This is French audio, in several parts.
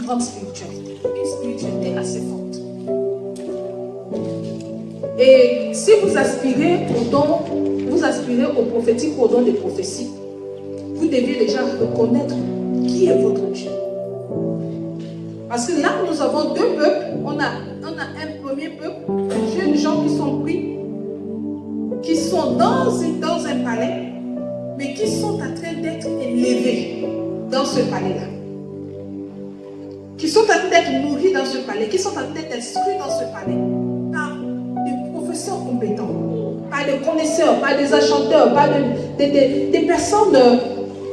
grande spiritualité, une spiritualité assez forte. Et si vous aspirez au don, vous aspirez au prophétique, au don des prophéties, vous devez déjà reconnaître qui est votre Dieu. Parce que là, nous avons deux peuples. On a un premier peuple, de jeunes gens qui sont pris, qui sont dans un palais, mais qui sont en train d'être élevés dans ce palais-là. Qui sont en train d'être nourris dans ce palais, qui sont en train d'être instruits dans ce palais, par des professeurs compétents, par des connaisseurs, par des enchanteurs, par des personnes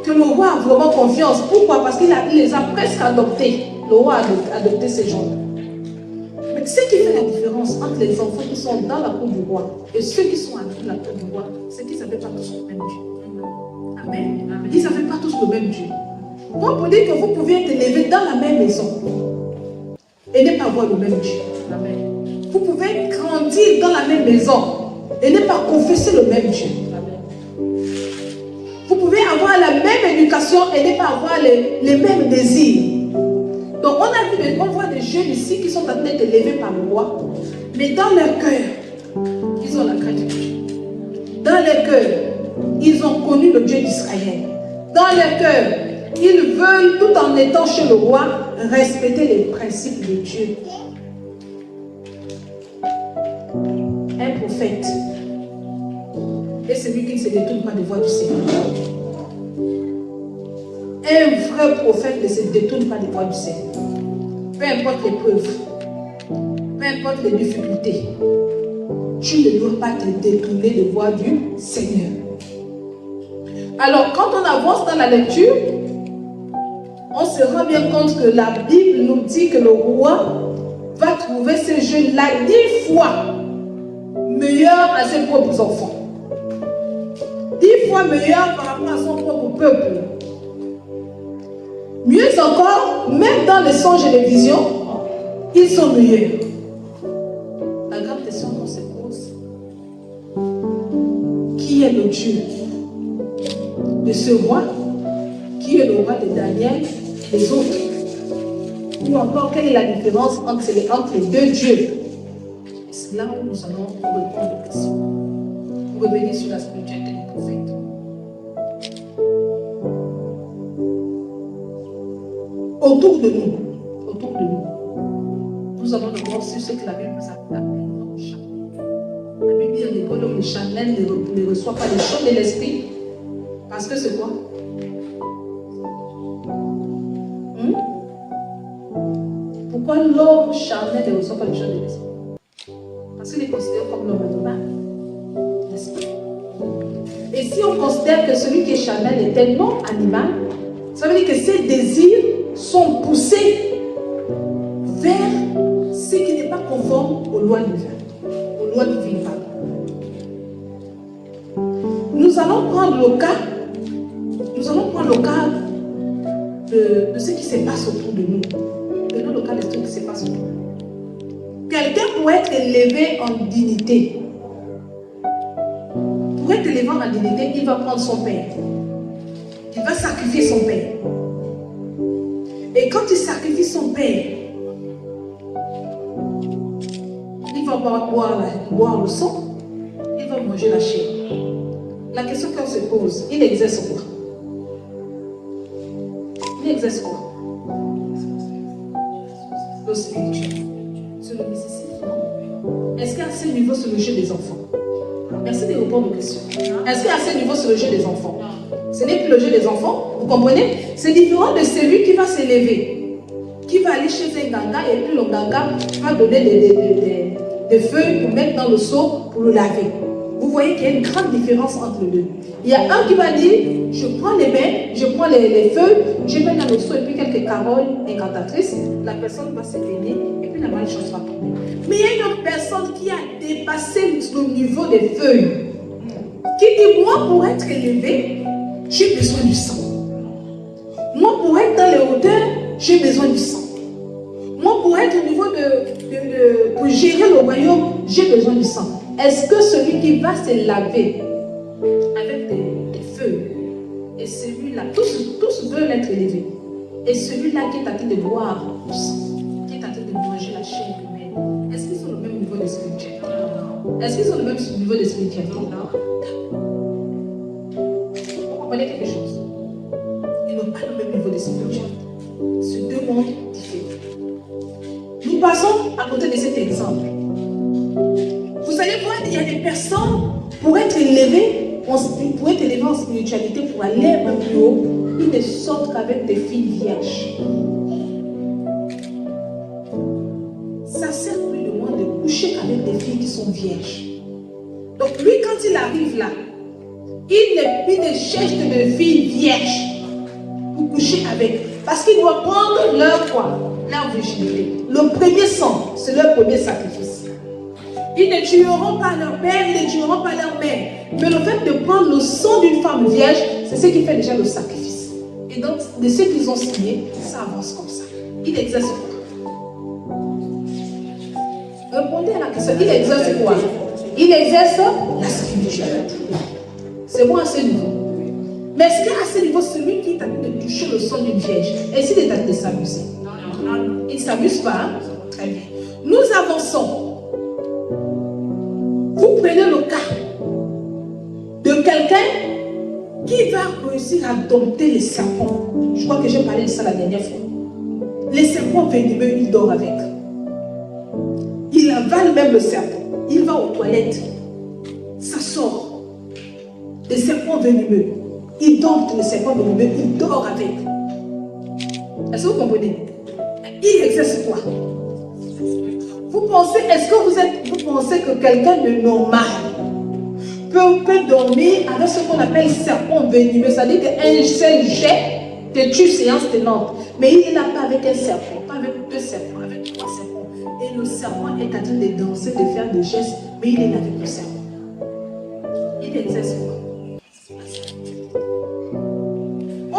que le roi a vraiment confiance. Pourquoi? Parce qu'il les a presque adoptés. Le roi a adopté ces gens-là. Mais ce qui fait la différence entre les enfants qui sont dans la cour du roi et ceux qui sont dans la cour du roi, c'est qu'ils n'avaient pas tous le même Dieu. Amen. Ils n'avaient pas tous le même Dieu. Donc, pour dire que vous pouvez être élevé dans la même maison et ne pas avoir le même Dieu. Amen. Vous pouvez grandir dans la même maison et ne pas confesser le même Dieu. Amen. Vous pouvez avoir la même éducation et ne pas avoir les mêmes désirs. Donc, on voit des jeunes ici qui sont en train d'être élevés par le roi, mais dans leur cœur, ils ont la crainte de Dieu. Dans leur cœur, ils ont connu le Dieu d'Israël. Dans leur cœur, ils veulent, tout en étant chez le roi, respecter les principes de Dieu. Un prophète est celui qui ne se détourne pas des voies du Seigneur. Un vrai prophète ne se détourne pas des voies du Seigneur. Peu importe l'épreuve, peu importe les difficultés, tu ne dois pas te détourner des voies du Seigneur. Alors, quand on avance dans la lecture, on se rend bien compte que la Bible nous dit que le roi va trouver ce jeune-là 10 fois meilleur à ses propres enfants. 10 fois meilleur par rapport à son propre peuple. Mieux encore, même dans les songes et les visions, ils sont meilleurs. La grande question qu'on se pose, qui est le Dieu de ce roi? Qui est le roi de Daniel et les autres? Ou encore, quelle est la différence entre les deux dieux? C'est là où nous allons répondre aux questions. Pour revenir sur la spiritualité du prophète. Autour de nous, nous allons voir sur ce que la Bible nous appelle le charnel. La Bible dit à l'école où les charnels ne reçoivent pas les choses de l'esprit. Parce que c'est quoi? Pourquoi l'homme charnel ne reçoit pas les choses de l'esprit? Parce qu'il est considéré comme l'homme animal. N'est-ce pas? Et si on considère que celui qui est charnel est un non animal, ça veut dire que ses désirs sont poussés vers ce qui n'est pas conforme aux lois divines. Aux lois divines, Nous allons prendre le cas de ce qui se passe autour de nous. Prenons le cas de ce qui se passe autour de nous. Quelqu'un pourrait être élevé en dignité. Pour être élevé en dignité, il va prendre son père. Il va sacrifier son père. Et quand il sacrifie son père, il va boire le sang, il va manger la chair. La question qu'on se pose, il exerce quoi? Il exerce quoi? Le spirituel. C'est le mysticisme, non? Est-ce qu'à ce niveau, c'est le jeu des enfants? Merci de répondre aux questions. Est-ce qu'à ce niveau, c'est le jeu des enfants? Ce n'est plus le jeu des enfants, vous comprenez? C'est différent de celui qui va s'élever, qui va aller chez un ganga et puis le ganga va donner des feuilles pour mettre dans le seau pour le laver. Vous voyez qu'il y a une grande différence entre les deux. Il y a un qui va dire, je prends les mains, je prends les feuilles, je mets dans le seau et puis quelques paroles incantatrices, la personne va se baigner et puis la malchance va tomber. Mais il y a une autre personne qui a dépassé le niveau des feuilles, qui dit, moi pour être élevé, j'ai besoin du sang. Moi pour être dans les hauteurs, j'ai besoin du sang. Moi pour être au niveau pour gérer le royaume, j'ai besoin du sang. Est-ce que celui qui va se laver avec des feuilles et celui-là, tous veulent être élevés. et celui-là qui est en train de boire le sang, qui est en train de manger la chair humaine, est-ce qu'ils sont au même niveau de spiritualité? Est-ce qu'ils sont au même niveau de spiritualité? Vous comprenez quelque chose? Ils n'ont pas le même niveau de spiritualité. C'est deux mondes différents. Nous passons à côté de cet exemple. Vous allez voir, il y a des personnes, pour être élevées en spiritualité, pour aller un peu plus haut, ils ne sortent qu'avec des filles vierges. Ça sert plus de moins de coucher avec des filles qui sont vierges. Donc lui, quand il arrive là, il ne cherche que des filles vierges pour coucher avec. Parce qu'il doit prendre leur quoi? Leur virginité. Le premier sang, c'est leur premier sacrifice. Ils ne tueront pas leur père, ils ne tueront pas leur mère. Mais le fait de prendre le sang d'une femme vierge, c'est ce qui fait déjà le sacrifice. Et donc, de ce qu'ils ont signé, ça avance comme ça. Il exerce quoi? Répondez à la question. Il exerce quoi? Il exerce la spiritualité. C'est bon à ce niveau. Mais est-ce qu'à ce niveau, celui qui est en train de toucher le sang d'une vierge, est-ce qu'il est en train de s'amuser? Il ne s'amuse pas. Hein? Très bien. Nous avançons. Vous prenez le cas de quelqu'un qui va réussir à dompter les serpents. Je crois que j'ai parlé de ça la dernière fois. Les serpents venimeux, il dort avec. Il avale même le serpent. Il va aux toilettes. Ça sort. Les serpents venimeux. Il dompte les serpents venimeux. Il dort avec. Est-ce que vous comprenez? Il exerce quoi? Vous pensez, vous pensez que quelqu'un de normal peut dormir avec ce qu'on appelle serpent venimeux? C'est-à-dire qu'un seul jet te tue séance tenante. Mais il n'est là pas avec un serpent, pas avec deux serpents, avec trois serpents. Et le serpent est en train de danser, de faire des gestes, mais il est là avec le serpent. Il exerce quoi?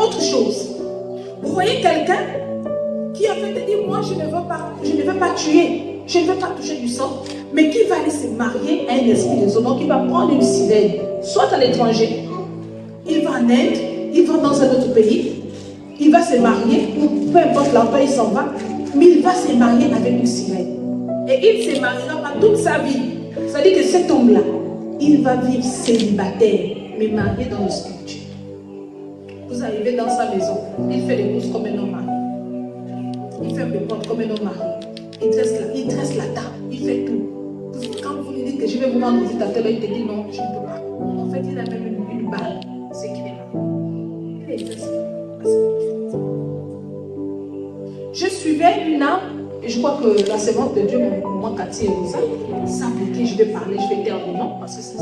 Autre chose. Vous voyez quelqu'un qui a fait dire, moi je ne veux pas tuer. Je ne veux pas toucher du sang, mais qui va aller se marier à un esprit de zone, donc il va prendre une sirène, soit à l'étranger, il va en Inde, il va dans un autre pays, il va se marier, peu importe l'endroit il s'en va, mais il va se marier avec une sirène. Et il ne se mariera pas toute sa vie. C'est-à-dire que cet homme-là, il va vivre célibataire, mais marié dans le spirituel. Vous arrivez dans sa maison, il fait les courses comme un homme marié. Il ferme les portes comme un homme marié. Il dresse la table, il fait tout. Quand vous lui dites que je vais vous rendre visite à tel, il te dit non, je ne peux pas. En fait, il a même une balle, c'est qu'il est là. Il exerce la spiritualité. Je suivais une âme, et je crois que la servante de Dieu, moi, Cathy et Rosa, ça bloqué, je vais parler, je vais taire le nom, parce que c'est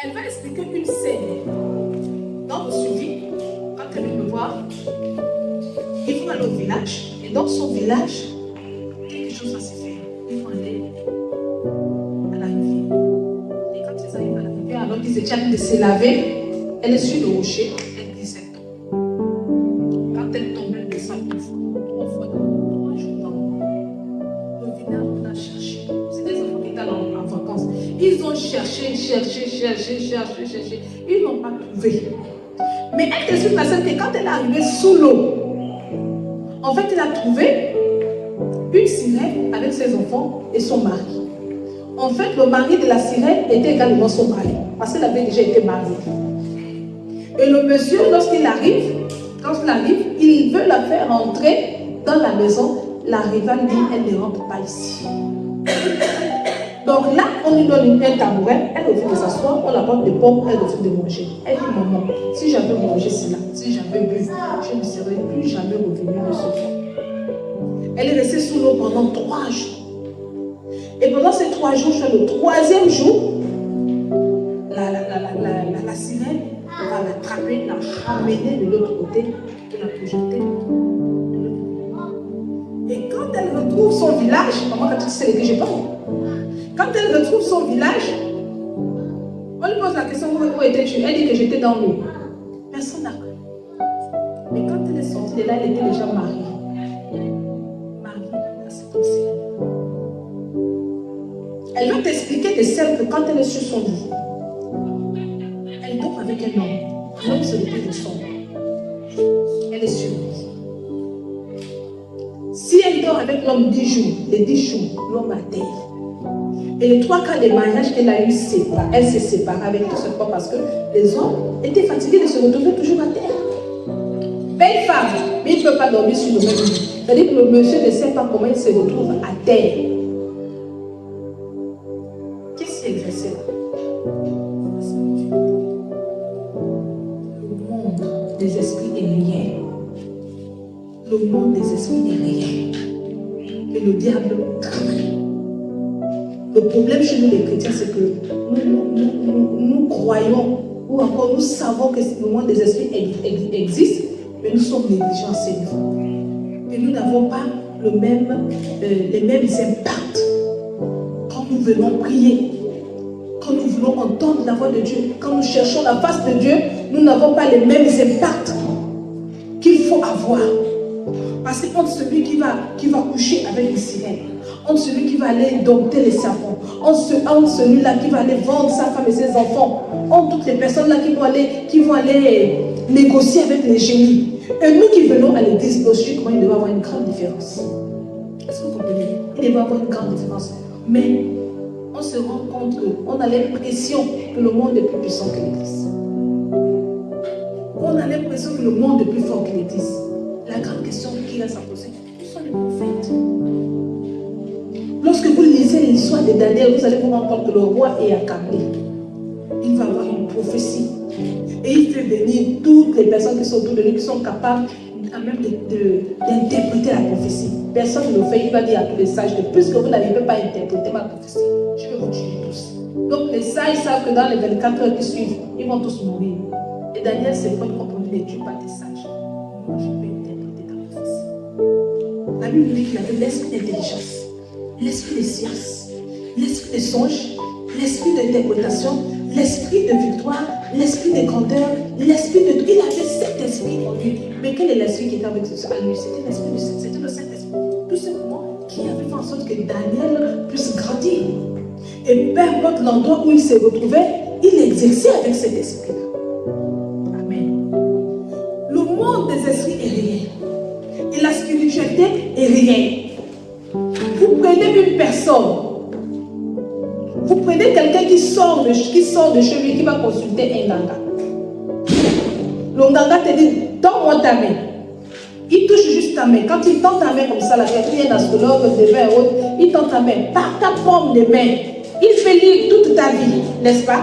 elle va expliquer une scène dans le suivi, quand elle vient me voir. Il faut aller au village, et dans son village, quelque chose va se faire. Ils vont aller à la rivière. Et quand ils arrivent à la rivière, alors qu'ils étaient en train de se laver, elle est sur le rocher, elle dit 7 ans. Quand elle tombe, elle descend une fois, 3 fois, 3 jours dans le village, on a cherché. C'est des enfants qui étaient en vacances. Ils ont cherché. Ils n'ont pas trouvé. Mais elle explique la scène que quand elle est arrivée sous l'eau, en fait, elle a trouvé une sirène avec ses enfants et son mari. En fait, le mari de la sirène était également son mari, parce qu'elle avait déjà été mariée. Et le monsieur, lorsqu'il arrive, il veut la faire entrer dans la maison. La rivale dit, elle ne rentre pas ici. Donc là, on lui donne un tabouret, elle refuse de s'asseoir, on la porte des pommes, elle refuse de manger. Elle dit, maman, si j'avais mangé cela, si j'avais bu, je ne serais plus jamais revenue de ce temps. Elle est restée sous l'eau pendant 3 jours. Et pendant ces 3 jours, sur le 3e jour, la sirène va l'attraper, la ramener de l'autre côté, de la projeter. Et quand elle retrouve son village, maman, quand tu sais que je parle, quand elle retrouve son village, on lui pose la question, où étais-tu? Elle dit que j'étais dans l'eau. Personne n'a cru. Mais quand elle est sortie de là, elle était déjà mariée. Mariée à cet homme. Elle va t'expliquer de celle que quand elle est sur son lit, elle dort avec un homme. L'homme, c'est le plus de son. dort avec l'homme 10 jours. Les 10 jours, l'homme a terre. Et les 3 cas des mariages qu'elle a eu, elle s'est séparée avec tout simplement parce que les hommes étaient fatigués de se retrouver toujours à terre. Belle femme, mais il ne peut pas dormir sur le même lit. C'est-à-dire que le monsieur ne sait pas comment il se retrouve à terre. Qu'est-ce qui est exercé là? Le monde des esprits est rien. Le monde des esprits est rien. Et le diable travaille. Le problème chez nous les chrétiens, c'est que nous croyons, ou encore nous savons que le monde des esprits existe, mais nous sommes négligents à ce niveau. Et nous n'avons pas les mêmes impacts. Quand nous venons prier, quand nous voulons entendre la voix de Dieu, quand nous cherchons la face de Dieu, nous n'avons pas les mêmes impacts qu'il faut avoir. Parce que entre celui qui va coucher avec les sirènes, entre celui qui va aller dompter les serpents, entre celui-là qui va aller vendre sa femme et ses enfants, entre toutes les personnes-là qui vont aller négocier avec les génies. Et nous qui venons à l'église, logiquement, il devait avoir une grande différence. Est-ce que vous comprenez? Il devait avoir une grande différence. Mais on se rend compte qu'on a l'impression que le monde est plus puissant que l'église. On a l'impression que le monde est plus fort que l'église. La grande question qu'il reste à poser, qui sont les prophètes? Lorsque vous lisez l'histoire de Daniel, vous allez vous rendre compte que le roi est accablé. Il va avoir une prophétie. Et il fait venir toutes les personnes qui sont autour de lui, qui sont capables même d'interpréter la prophétie. Personne ne le fait. Il va dire à tous les sages que puisque vous n'arrivez pas à interpréter ma prophétie, je vais vous tuer tous. Donc les sages savent que dans les 24 heures qui suivent, ils vont tous mourir. Et Daniel s'est fait comprendre, ne tue pas tes sages. Moi, je vais interpréter ta prophétie. La Bible dit qu'il avait l'esprit d'intelligence, l'esprit de science, l'esprit de songe, l'esprit d'interprétation, l'esprit de victoire, l'esprit de grandeur, l'esprit de... Il avait cet esprit en lui. Mais quel est l'esprit qui était avec lui? C'était l'esprit, c'était le Saint-Esprit. Tout simplement qui avait fait en sorte que Daniel puisse grandir. Et peu importe l'endroit où il se retrouvait, il exerçait avec cet esprit-là. Amen. Le monde des esprits est réel. Et la spiritualité est réelle. Vous prenez une personne. Vous prenez quelqu'un qui sort de chez lui, qui va consulter un ganga. Le ganga te dit, donne-moi ta main. Il touche juste ta main. Quand il tend ta main comme ça, la quelqu'un est un astrologue, des vins et autres, il tend ta main. Par ta paume de main, il fait lire toute ta vie, n'est-ce pas?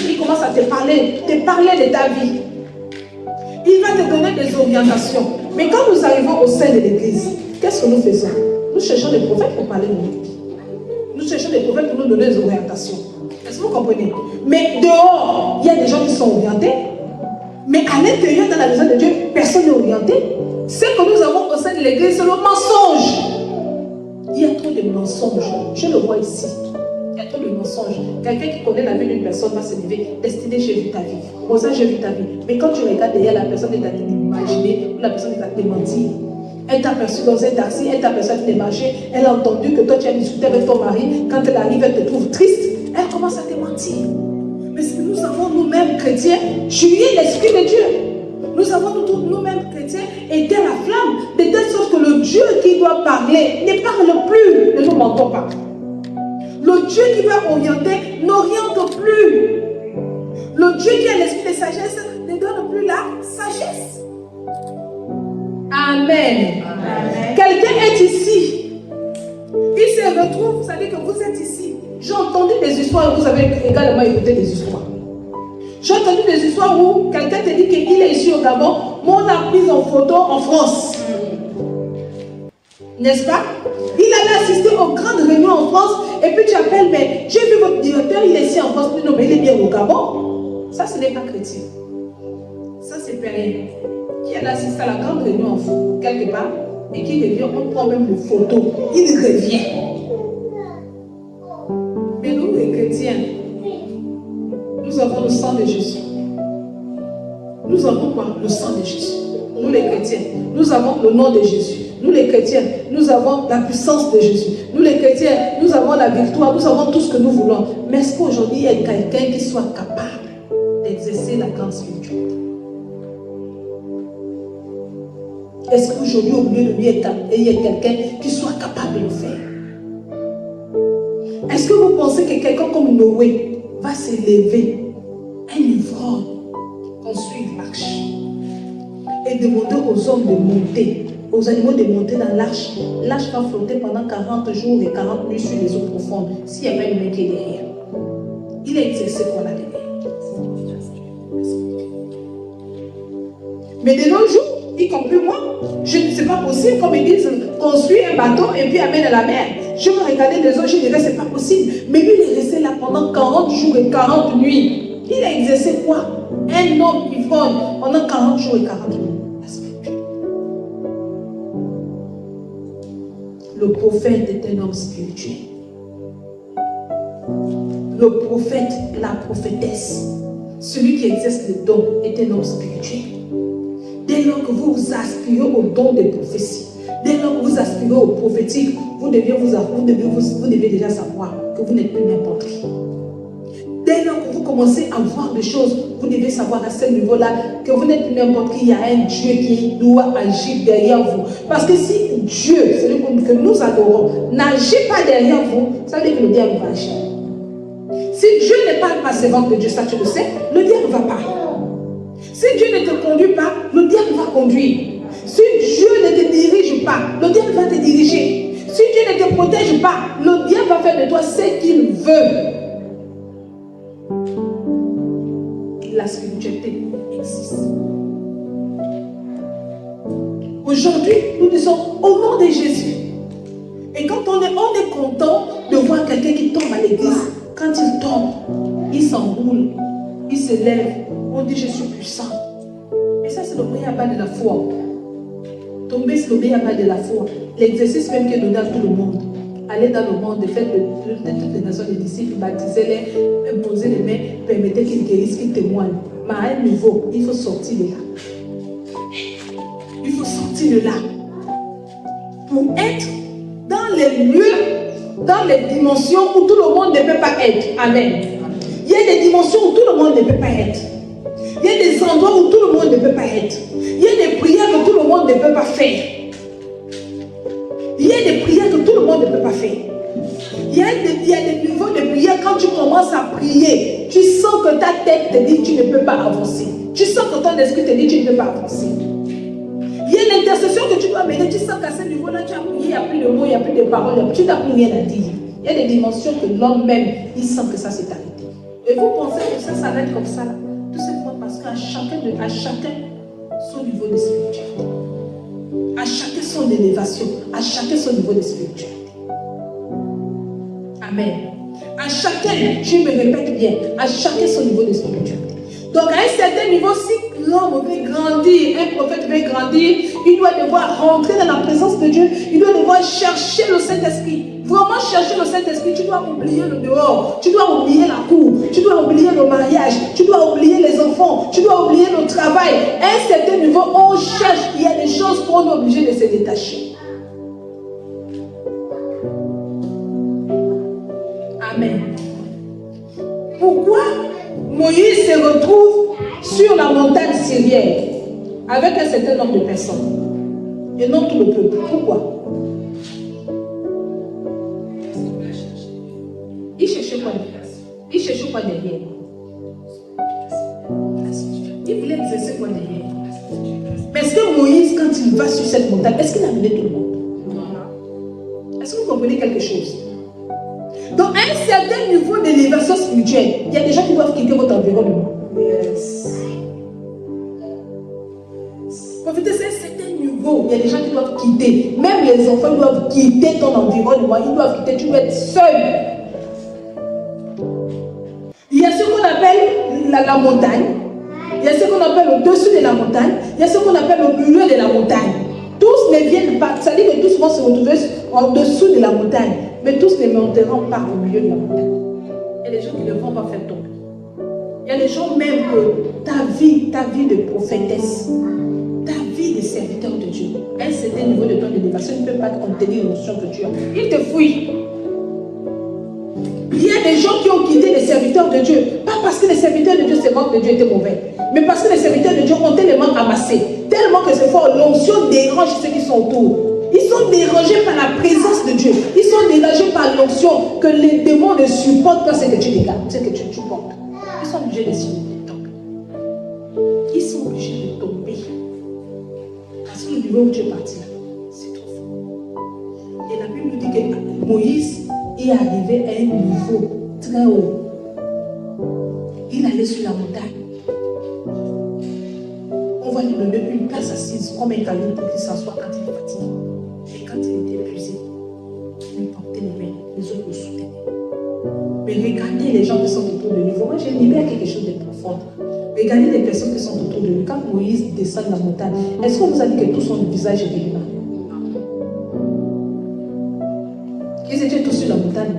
Il commence à te parler de ta vie. Il va te donner des orientations. Mais quand nous arrivons au sein de l'église, qu'est-ce que nous faisons? Nous cherchons des prophètes pour parler de nous. Nous cherchons des prophètes pour nous donner des orientations. Est-ce que vous comprenez? Mais dehors, il y a des gens qui sont orientés. Mais à l'intérieur, dans la maison de Dieu, personne n'est orienté. Ce que nous avons au sein de l'église, c'est le mensonge. Il y a trop de mensonges. Je le vois ici. Il y a trop de mensonges. Quelqu'un qui connaît la vie d'une personne va se lever. Destiné, j'ai vu ta vie. Rosa, j'ai vu ta vie. Mais quand tu regardes derrière, la personne est en train d'imaginer, ou la personne est en train de mentir. Elle t'a aperçu dans un taxi, elle t'a aperçu dans marché, elle a entendu que toi tu as discuté avec ton mari, quand elle arrive, elle te trouve triste, elle commence à te mentir. Mais ce que nous avons nous-mêmes chrétiens, tué l'Esprit de Dieu. Nous avons nous-mêmes chrétiens éteint la flamme, de telle sorte que le Dieu qui doit parler ne parle plus, ne nous mentons pas. Le Dieu qui va orienter n'oriente plus. Le Dieu qui a l'esprit de sagesse ne donne plus la sagesse. Amen. Amen. Quelqu'un est ici. Il se retrouve, vous savez que vous êtes ici. J'ai entendu des histoires, vous avez également écouté des histoires. J'ai entendu des histoires où quelqu'un te dit qu'il est ici au Gabon, mais on l'a pris en photo en France. N'est-ce pas? Il allait assister aux grandes réunions en France, et puis tu appelles, mais j'ai vu votre directeur, il est ici en France, non, mais il est bien au Gabon. Ça, ce n'est pas chrétien. Ça, c'est pareil. Qui allait assister à la grande réunion en France, quelque part, et qui revient, on prend même des photos. Il revient. Mais nous, les chrétiens, nous avons le sang de Jésus. Nous avons quoi? Le sang de Jésus. Nous, les chrétiens, nous avons le nom de Jésus. Nous, les chrétiens, nous avons la puissance de Jésus. Nous, les chrétiens, nous avons la victoire. Nous avons tout ce que nous voulons. Mais est-ce qu'aujourd'hui, il y a quelqu'un qui soit capable d'exercer la grande spiritualité? Est-ce qu'aujourd'hui, au milieu de lui, il y a quelqu'un qui soit capable de le faire? Est-ce que vous pensez que quelqu'un comme Noé va s'élever, un ivrogne, construire une marche et demander aux hommes de monter, aux animaux de monter dans l'arche? L'arche va flotter pendant 40 jours et 40 nuits sur les eaux profondes s'il n'y a pas une main qui est derrière. Il a exercé quoi là derrière? Mais de nos jours, y compris moi, je ne sais pas possible, comme ils disent, construire un bateau et puis amener à la mer. Je me regardais les autres, je disais, c'est pas possible. Mais lui, il est resté là pendant 40 jours et 40 nuits. Il a exercé quoi? Un homme ivrogne pendant 40 jours et 40 nuits. Le prophète est un homme spirituel. Le prophète, la prophétesse, celui qui exerce le don est un homme spirituel. Dès lors que vous aspirez au don des prophéties, dès lors que vous aspirez au prophétique, vous devez déjà savoir que vous n'êtes plus n'importe qui. Dès lors que vous commencez à voir des choses, vous devez savoir à ce niveau-là que vous n'êtes plus n'importe qui. Il y a un Dieu qui doit agir derrière vous. Parce que si Dieu, celui que nous adorons, n'agit pas derrière vous, ça veut dire que le diable va agir. Si Dieu n'est pas le persévérant de Dieu, ça tu le sais, le diable ne va pas. Si Dieu ne te conduit pas, le diable va conduire. Si Dieu ne te dirige pas, le diable va te diriger. Si Dieu ne te protège pas, le diable va faire de toi ce qu'il veut. La spiritualité existe. Aujourd'hui, nous disons au nom de Jésus. Et quand on est content de voir quelqu'un qui tombe à l'église, quand il tombe, il s'enroule, il se lève, on dit je suis puissant. Et ça, c'est le meilleur pas de la foi. Tomber, c'est le meilleur pas de la foi. L'exercice même qui est donné à tout le monde. Allez dans le monde, faites de toutes les nations des disciples, baptisez-les, imposez les mains, permettez qu'ils guérissent, qu'ils témoignent. Mais à un niveau, il faut sortir de là. Il faut sortir de là. Pour être dans les lieux, dans les dimensions où tout le monde ne peut pas être. Amen. Il y a des dimensions où tout le monde ne peut pas être. Il y a des endroits où tout le monde ne peut pas être. Il y a des prières que tout le monde ne peut pas faire. Il y a des prières que tout le monde ne peut pas faire. Il y a des niveaux de prière, quand tu commences à prier, tu sens que ta tête te dit que tu ne peux pas avancer. Tu sens que ton esprit te dit que tu ne peux pas avancer. Il y a une intercession que tu dois mener, tu sens qu'à ce niveau-là, tu as prié, il n'y a plus de mots, il n'y a plus de paroles, tu n'as plus rien à dire. Il y a des dimensions que l'homme même, il sent que ça s'est arrêté. Et vous pensez que ça s'arrête comme ça là? Tout simplement parce qu'à chacun son niveau de spiritualité. À chacun son élévation, à chacun son niveau de spiritualité. Amen. À chacun, je me répète bien, à chacun son niveau de spiritualité. Donc à un certain niveau, si l'homme veut grandir, un prophète veut grandir, il doit devoir rentrer dans la présence de Dieu, il doit devoir chercher le Saint-Esprit. Vraiment chercher le Saint-Esprit, tu dois oublier le dehors, tu dois oublier la cour, tu dois oublier le mariage, tu dois oublier les enfants, tu dois oublier le travail. À un certain niveau, on cherche, il y a des choses qu'on est obligé de se détacher. Amen. Pourquoi Moïse se retrouve sur la montagne syrienne avec un certain nombre de personnes et non tout le peuple? Pourquoi? Il cherchait quoi derrière? Il cherchait quoi derrière? Il voulait exercer quoi derrière? Mais est-ce que Moïse, quand il va sur cette montagne, est-ce qu'il a amené tout le monde? Est-ce que vous comprenez quelque chose? Donc, à un certain niveau d'élévation spirituelle, il y a des gens qui doivent quitter votre environnement. Yes. Profitez, c'est un certain niveau. Il y a des gens qui doivent quitter. Même les enfants doivent quitter ton environnement. Ils doivent quitter. Tu dois être seul. Il y a ce qu'on appelle la montagne. Il y a ce qu'on appelle au-dessus de la montagne. Il y a ce qu'on appelle au milieu de la montagne. Tous ne viennent pas. Ça dit que tous vont se retrouver en dessous de la montagne. Mais tous ne monteront pas au milieu de la montagne. Il y a des gens qui ne vont pas faire tomber. Il y a des gens même que ta vie de prophétesse, ta vie de serviteur de Dieu, un certain niveau de ton élévation ne peut pas contenir l'onction que tu as. Il te fuit. Il y a des gens qui ont quitté les serviteurs de Dieu, pas parce que les serviteurs de Dieu, c'est mort de Dieu, étaient mauvais, mais parce que les serviteurs de Dieu ont tellement amassé tellement que c'est fort, l'onction dérange ceux qui sont autour. Ils sont dérangés par la présence de Dieu. Ils sont dérangés par l'onction que les démons ne supportent pas ce que tu dégages, ce que tu portes. Ils sont obligés de tomber. Ils sont obligés de tomber. Parce que le niveau où tu es parti là, c'est trop fort. Et la Bible nous dit que Moïse est arrivé à un niveau très haut. Il allait sur la montagne. On va lui donner une place assise comme un caillou pour qu'il s'assoie quand il est fatigué. Et quand il était épuisé, il portait les mains, les autres le soutenaient. Mais regardez les gens qui sont autour de lui. Moi, j'ai libéré quelque chose de profond. Regardez les personnes qui sont autour de lui. Quand Moïse descend de la montagne, est-ce qu'on vous a dit que tous sont le visage évidemment? Ils étaient tous sur la montagne.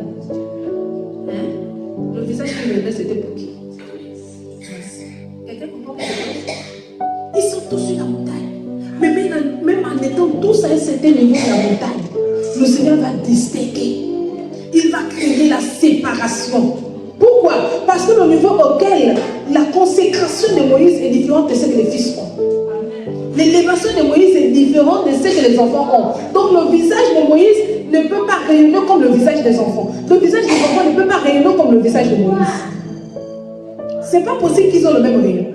Hein? Le visage qu'ils levaient, c'était pour qui? Quelqu'un comprend quelque chose? Ils sont tous sur la montagne. Mais même en étant tous à un certain niveau de la montagne, le Seigneur va distinguer. Il va créer la séparation. Pourquoi? Parce que le niveau auquel la consécration de Moïse est différente de ce que les fils ont. L'élévation de Moïse est différente de ce que les enfants ont. Donc le visage de Moïse ne peut pas rayonner comme le visage des enfants. Le visage des enfants ne peut pas rayonner comme le visage de Moïse. C'est pas possible qu'ils ont le même rayon.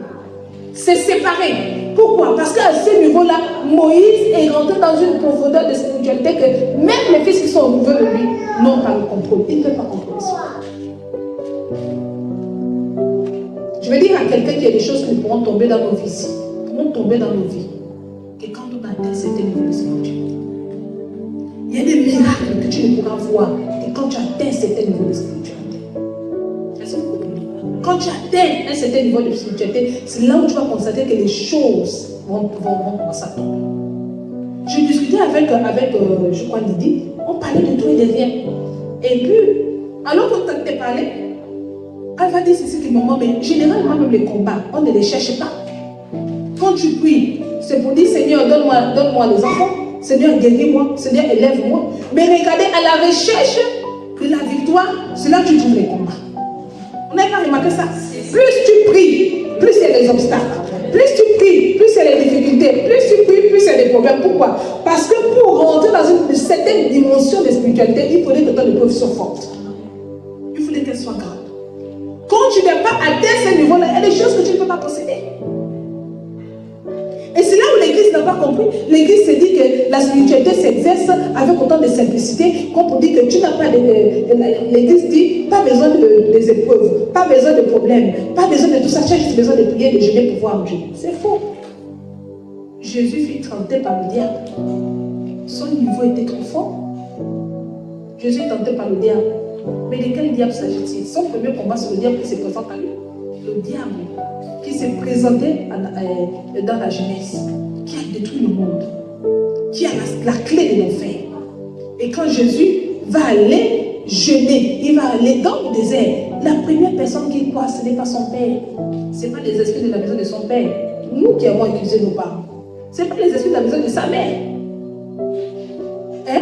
C'est séparé. Pourquoi? Parce qu'à ce niveau-là, Moïse est rentré dans une profondeur de spiritualité que même les fils qui sont au niveau de lui n'ont pas le contrôle. Ils ne peuvent pas contrôler ça. Je veux dire à quelqu'un qu'il y a des choses qui pourront tomber dans nos vies ici, pourront tomber dans nos vies, que quand on atteint un certain niveau de spiritualité. Il y a des miracles que tu ne pourras voir que quand tu atteins un certain niveau de spiritualité. Est-ce que vous comprenez? Quand tu atteins un certain niveau de spiritualité, c'est là où tu vas constater que les choses vont commencer à tomber. Je discutais avec je crois, Lydie, on parlait de tout et de rien. Et puis, alors qu'on t'a parlé, elle va dire ceci qui moment, mais généralement, même les combats, on ne les cherche pas. Quand tu pries, c'est pour dire Seigneur, donne-moi les enfants, Seigneur, guéris-moi, Seigneur, élève-moi. Mais regardez, à la recherche de la victoire, c'est là que tu trouves les combats. On n'a pas remarqué ça. Plus tu pries, plus il y a des obstacles. Plus tu pries, plus il y a des difficultés. Plus tu pries, plus il y a des problèmes. Pourquoi? Parce que pour rentrer dans une certaine dimension de spiritualité, il faudrait que ton épreuve soit forte. Il faudrait qu'elle soit grande. Quand tu n'es pas atteint ce niveau-là, il y a des choses que tu ne peux pas posséder. Et c'est là où l'Église n'a pas compris. L'Église se dit que la spiritualité s'exerce avec autant de simplicité qu'on peut dire que tu n'as pas de... L'Église dit, pas besoin des épreuves, pas besoin de problèmes, pas besoin de tout ça, tu as juste besoin de prier, de jeûner pour voir Dieu. C'est faux. Jésus fut tenté par le diable. Son niveau était trop fort. Jésus est tenté par le diable. Mais de quel diable s'agit-il? Son premier combat, c'est le diable qui se présente à lui. Le diable qui s'est présenté dans la jeunesse, qui a détruit le monde, qui a la clé de l'enfer. Et quand Jésus va aller jeûner, il va aller dans le désert, la première personne qui croit, ce n'est pas son père. Ce n'est pas les esprits de la maison de son père. Nous qui avons accusé nos parents. Ce n'est pas les esprits de la maison de sa mère. Hein?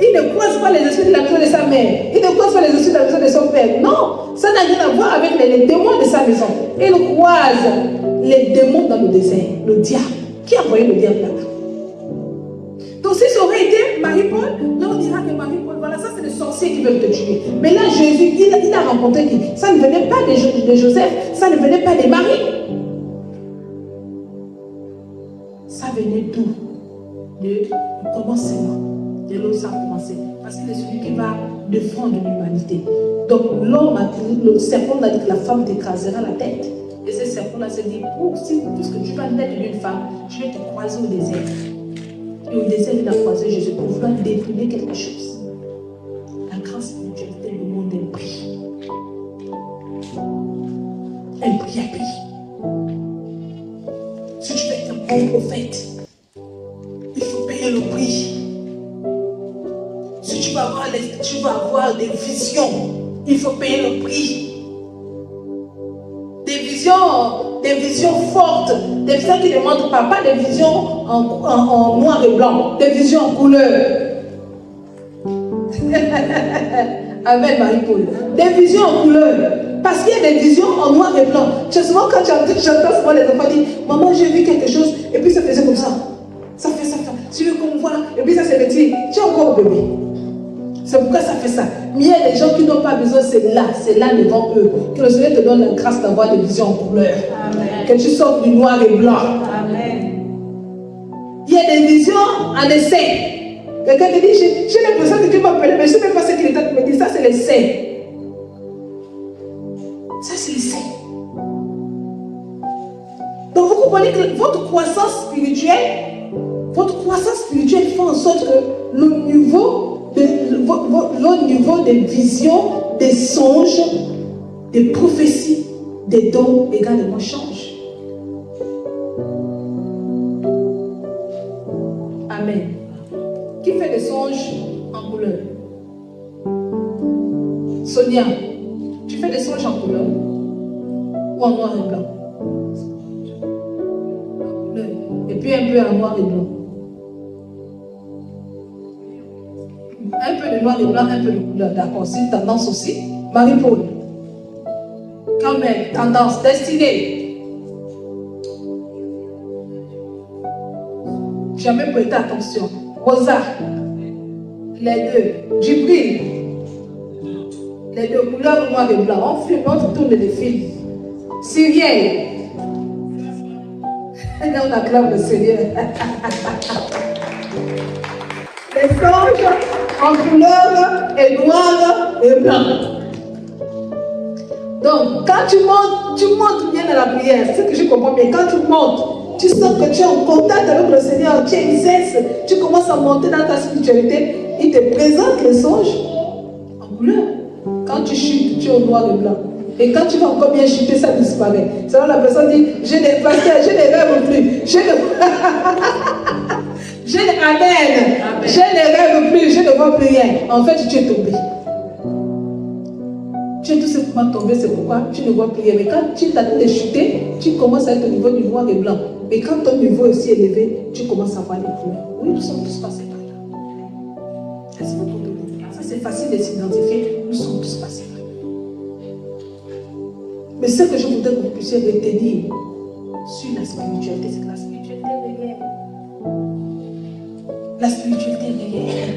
Il ne croise pas les esprits de la maison de sa mère. Il ne croise pas les esprits de la maison de son père. Non, ça n'a rien à voir avec les démons de sa maison. Il croise les démons dans le désert. Le diable. Qui a envoyé le diable là-bas? Donc si ça aurait été Marie-Paul, là on dira que Marie-Paul, voilà, ça c'est les sorciers qui veulent te tuer. Mais là Jésus, il a rencontré qui? Ça ne venait pas de Joseph, ça ne venait pas de Marie. Ça venait d'où? Du commencement. Et là où ça a commencé. Parce qu'il est celui qui va défendre l'humanité. Donc le serpent a dit que la femme t'écrasera la tête. Et ce serpent-là s'est dit, puisque tu vas naître d'une femme, je vais te croiser au désert. Et au désert, il a croisé Jésus pour vouloir déprimer quelque chose. La grande spiritualité, le monde est pris. Elle prie à qui? Si tu veux être un bon prophète, il faut payer le prix. Si tu vas avoir des visions, il faut payer le prix. Des visions fortes, des visions qui ne montrent pas des visions en noir et blanc, des visions en couleur. Amen, Marie-Paul. Des visions en couleur. Parce qu'il y a des visions en noir et blanc. Souvent, quand j'entends souvent les enfants dire, maman, j'ai vu quelque chose, et puis ça faisait comme ça. Ça fait ça. Tu veux qu'on voit, et puis ça se retire. Tu es encore bébé. C'est pourquoi ça fait ça. Mais il y a des gens qui n'ont pas besoin, c'est là devant eux. Que le Seigneur te donne la grâce d'avoir des visions en couleur. Amen. Que tu sortes du noir et blanc. Amen. Il y a des visions en essai. Quelqu'un te dit, j'ai l'impression que tu m'appelles, mais je ne sais même pas ce qu'il est en train de me dire. Ça, c'est l'essai. Ça, c'est l'essai. Donc, vous comprenez que votre croissance spirituelle fait en sorte que le niveau des visions, des songes, des prophéties, des dons également change. Amen. Qui fait des songes en couleur? Sonia, tu fais des songes en couleur ou en noir et blanc? En couleur. Et puis un peu en noir et blanc. Un peu de noir et blanc, un peu de couleur. D'accord, c'est une tendance aussi. Marie-Paul. Quand même, tendance, destinée. Jamais prêté attention. Rosa. Les deux. Djibril. Les deux couleurs noir et blanc. On tourne les films. Cyrielle. On acclame le Seigneur. Les songes en couleur et noir et blanc. Donc, quand tu montes bien dans la prière, c'est ce que je comprends bien. Quand tu montes, tu sens que tu es en contact avec le Seigneur, tu exerces, tu commences à monter dans ta spiritualité, il te présente les songes en couleur. Quand tu chutes, tu es au noir et blanc. Et quand tu vas encore bien chuter, ça disparaît. C'est là la personne dit, je ne rêve plus. Amen. Je ne rêve plus, je ne vois plus rien. En fait, tu es tombé. Tu es tout simplement tombé, c'est pourquoi tu ne vois plus rien. Mais quand tu t'attends de chuter, tu commences à être au niveau du noir et blanc. Mais quand ton niveau est aussi élevé, tu commences à voir les couleurs. Oui, nous sommes tous passés par là. Est-ce que vous comprenez? Ça, c'est facile de s'identifier. Nous sommes tous passés par là. Mais ce que je voudrais que vous puissiez retenir sur la spiritualité, c'est que la spiritualité est réelle. La spiritualité est réelle.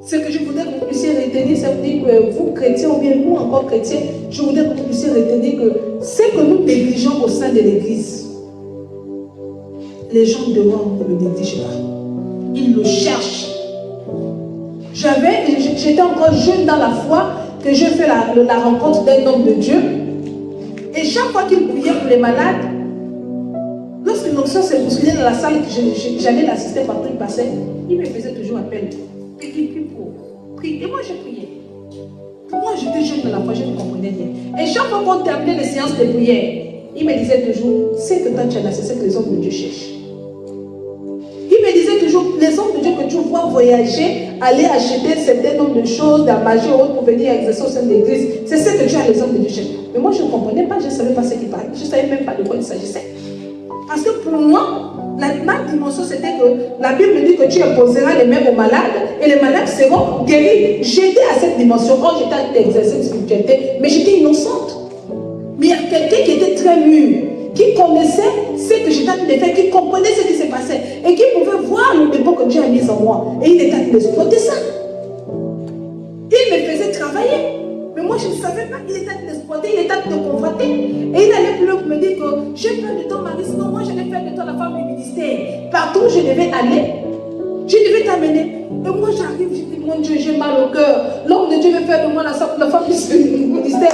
Ce que je voudrais que vous puissiez retenir, c'est que vous, chrétiens, ou bien nous, encore chrétiens, je voudrais que vous puissiez retenir que ce que nous négligeons au sein de l'Église, les gens dehors ne le négligent pas. Ils le cherchent. J'étais encore jeune dans la foi, que je fais la rencontre d'un homme de Dieu. Et chaque fois qu'il priait pour les malades, lorsqu'une onction s'est bousculée dans la salle, j'allais l'assister partout il passait, il me faisait toujours appel. Et il prie. Et moi je priais. Moi j'étais jeune dans la foi, je ne comprenais rien. Et chaque fois qu'on terminait les séances de prière, il me disait toujours, c'est que toi tu as là, c'est ce que les hommes de Dieu cherchent. Il me disait toujours, les hommes de Dieu que tu vois voyager, aller acheter un certain nombre de choses, de la magie ou autre pour venir exercer au sein de l'église, c'est ce que tu as, les hommes de Dieu cherchent. Mais moi je ne comprenais pas, je ne savais pas ce qu'il parlait, je ne savais même pas de quoi il s'agissait. Parce que pour moi, ma dimension c'était que la Bible dit que tu imposeras les mains aux malades et les malades seront guéris. J'étais à cette dimension, quand j'étais à exercer une spiritualité, mais j'étais innocente. Mais il y a quelqu'un qui était très mûr, qui connaissait ce que j'étais en train de faire, qui comprenait ce qui se passait et qui pouvait voir le dépôt que Dieu a mis en moi. Et il était en train d'exploiter ça. Il me faisait travailler. Mais moi, je ne savais pas qu'il était en train d'exploiter, il était en train de convoiter. Et il allait plus loin pour me dire que j'ai peur de ton mari, sinon moi, je vais faire de toi la femme du ministère. Partout où je devais aller, je devais t'amener. Et moi, j'arrive, je dis, mon Dieu, j'ai mal au cœur. L'homme de Dieu veut faire de moi la femme du ministère.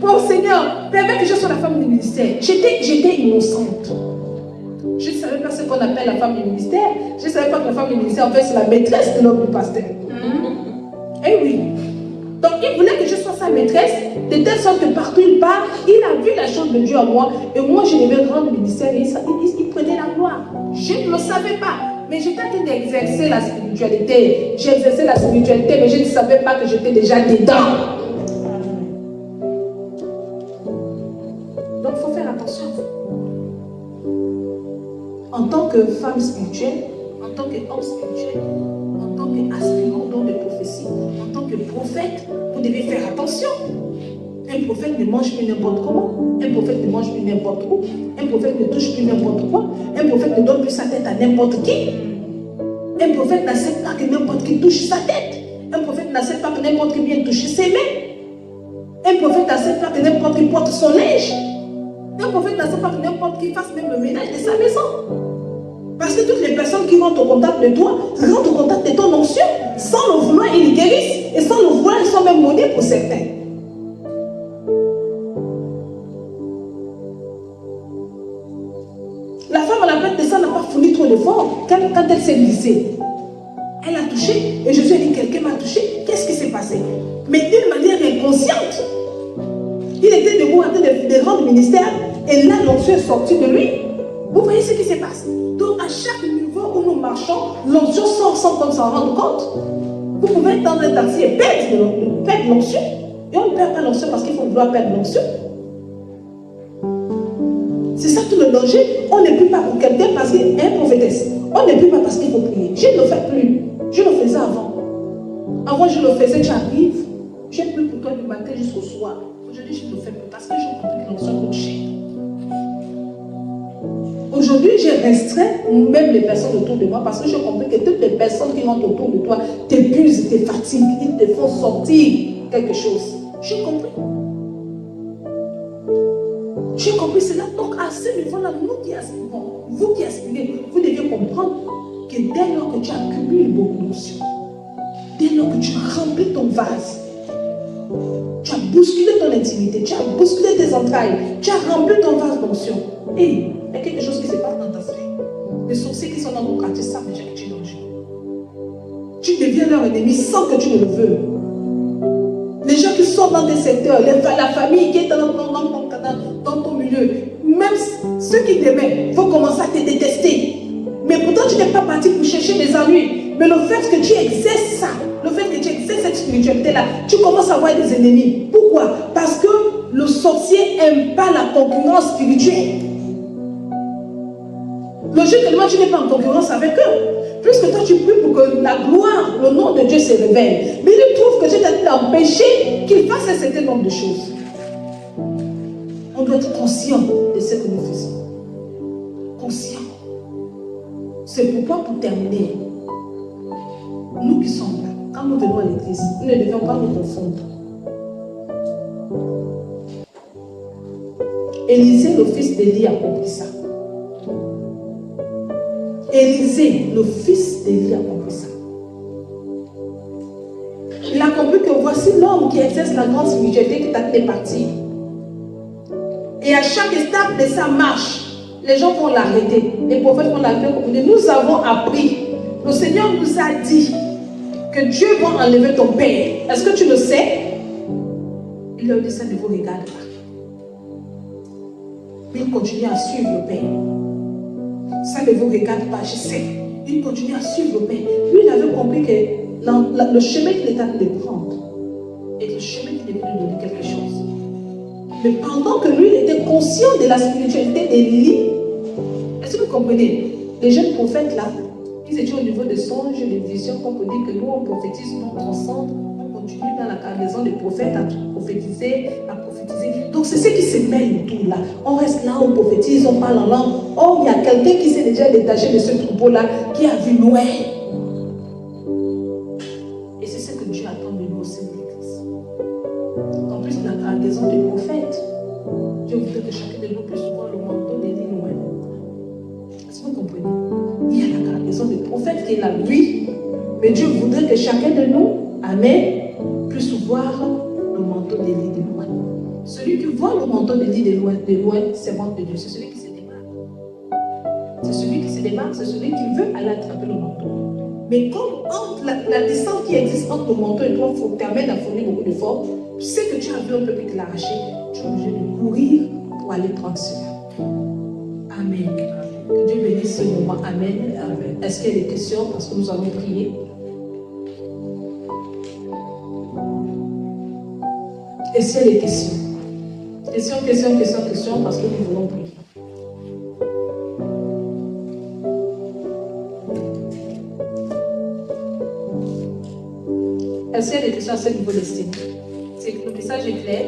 Pour Seigneur, permets que je sois la femme du ministère. J'étais innocente. Je ne savais pas ce qu'on appelle la femme du ministère. Je ne savais pas que la femme du ministère, en fait, c'est la maîtresse de l'homme du pasteur. Eh oui. Donc, il voulait que je sois sa maîtresse, de telle sorte que partout il part, il a vu la chose de Dieu en moi, et moi, je devais rendre le ministère, et il prenait la gloire. Je ne le savais pas, mais j'étais en train d'exercer la spiritualité. J'exerçais la spiritualité, mais je ne savais pas que j'étais déjà dedans. Donc, il faut faire attention. En tant que femme spirituelle, en tant qu'homme spirituel, en tant qu'aspirant don de prophétie, en tant que de prophète, vous devez faire attention. Un prophète ne mange plus n'importe comment. Un prophète ne mange plus n'importe où. Un prophète ne touche plus n'importe quoi. Un prophète ne donne plus sa tête à n'importe qui. Un prophète n'accepte pas que n'importe qui touche sa tête. Un prophète n'accepte pas que n'importe qui vienne toucher ses mains. Un prophète n'accepte pas que n'importe qui porte son linge. Un prophète n'accepte pas que n'importe qui fasse même le ménage de sa maison. Parce que toutes les personnes qui rentrent au contact de toi rentrent au contact de ton onction. Sans le vouloir, ils guérissent. Et sans le vouloir, ils sont même maudits pour certains. La femme à la plainte de ça n'a pas fourni trop d'efforts quand elle s'est glissée. Elle a touché et je lui ai dit quelqu'un m'a touché. Qu'est-ce qui s'est passé? Mais d'une manière inconsciente. Il était debout en train de rendre ministère et là l'onction est sortie de lui. Vous voyez ce qui se passe? Donc à chaque niveau où nous marchons, l'onction sort sans qu'on s'en rende compte. Vous pouvez être dans un taxi et perdre l'onction. Et on ne perd pas l'onction parce qu'il faut vouloir perdre l'onction. C'est ça tout le danger. On ne prie pas pour quelqu'un parce qu'il est prophétesse. On ne prie pas parce qu'il faut prier. Je ne le fais plus. Je le faisais avant. Avant, je le faisais, tu arrives. Je prie pour toi du matin jusqu'au soir. Aujourd'hui, je ne le fais plus parce que j'ai compris que l'onction coûte cher. Aujourd'hui, j'ai restreint même les personnes autour de moi parce que j'ai compris que toutes les personnes qui rentrent autour de toi t'épuisent, te fatiguent, ils te font sortir quelque chose. J'ai compris. J'ai compris cela. Donc, à ce niveau-là, nous qui aspirons, vous qui aspirez, vous devez comprendre que dès lors que tu accumules beaucoup d'onction, dès lors que tu remplis ton vase, tu as bousculé ton intimité, tu as bousculé tes entrailles, tu as rempli ton vase d'onction. Et il y a quelque chose qui se passe dans ta sphère. Les sorciers qui sont dans ton quartier savent déjà que tu es dangereux. Tu deviens leur ennemi sans que tu ne le veuilles. Les gens qui sont dans tes secteurs, la famille qui est dans ton milieu, même ceux qui t'aimaient, vont commencer à te détester. Mais pourtant, tu n'es pas parti pour chercher des ennuis. Mais le fait que tu exerces ça, le fait que tu exerces cette spiritualité-là, tu commences à avoir des ennemis. Pourquoi? Parce que le sorcier n'aime pas la concurrence spirituelle. Logiquement, tu n'es pas en concurrence avec eux. Puisque toi, tu pries pour que la gloire, le nom de Dieu se révèle. Mais il trouve que tu es en train d'empêcher qu'il fasse un certain nombre de choses. On doit être conscient de ce que nous faisons. Conscient. C'est pourquoi, pour terminer, nous qui sommes là, quand nous venons à l'église, nous ne devons pas nous confondre. Élisée, le fils d'Élie, a compris ça. Élisée, le fils d'Élie, a compris ça. Il a compris que voici l'homme qui exerce la grande spiritualité qui t'a fait partir. Et à chaque étape de sa marche, les gens vont l'arrêter. Les prophètes vont l'arrêter. Nous avons appris. Le Seigneur nous a dit que Dieu va enlever ton père. Est-ce que tu le sais? Il leur dit ça ne vous regarde pas. Mais il continue à suivre le père. Ça ne vous regarde pas, je sais. Il continue à suivre le père. Lui, il avait compris que le chemin qu'il était en train de prendre est le chemin qui devait lui donner quelque chose. Mais pendant que lui, il était conscient de la spiritualité d'Élie, est-ce que vous comprenez? Les jeunes prophètes là, ils étaient au niveau des songes, des visions, qu'on peut dire que nous, on prophétise, nous, on transcende, on continue dans la cargaison des prophètes à prophétiser, à prophétiser. Donc c'est ce qui se mêle tout là. On reste là, on prophétise, on parle en langue. Oh, il y a quelqu'un qui s'est déjà détaché de ce troupeau-là, qui a vu Noé. Et c'est ce que Dieu attend de nous aussi de l'Église. En plus de la cargaison des prophètes, Dieu voudrait que chacun de nous puisse voir le manteau d'Élie Noé. Est-ce que vous comprenez? Il y a la cargaison des prophètes qui est là, oui. Mais Dieu voudrait que chacun de nous, amen, puisse voir le manteau d'Élie de loin. Celui qui voit le manteau d'Élie de loin, c'est manque de Dieu. C'est celui qui se démarque. C'est celui qui se démarque, c'est celui qui veut aller attraper le manteau. Mais comme entre la distance qui existe entre le manteau et toi, il faut t'amener à fournir beaucoup d'efforts. Tu sais que tu as vu un peu te l'arracher, tu es obligé de courir pour aller prendre cela. Amen. Que Dieu bénisse ce moment. Amen. Amen. Est-ce qu'il y a des questions? Parce que nous allons prier. Est-ce qu'il y a des questions? Question, parce que nous voulons prier. Est-ce qu'il y a des questions à ce niveau d'estime? C'est que le message est clair.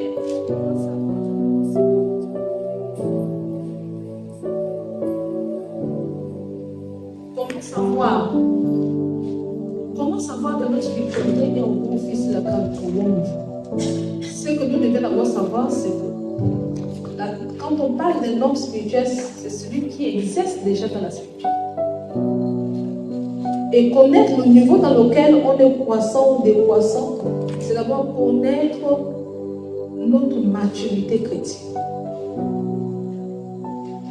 Comment savoir que notre spiritualité est au bon fils de la grande trompe? Ce que nous devons d'abord savoir, c'est que quand on parle d'un homme spirituel, c'est celui qui exerce déjà dans la spiritualité. Et connaître le niveau dans lequel on est croissant ou décroissant, c'est d'abord connaître notre maturité chrétienne.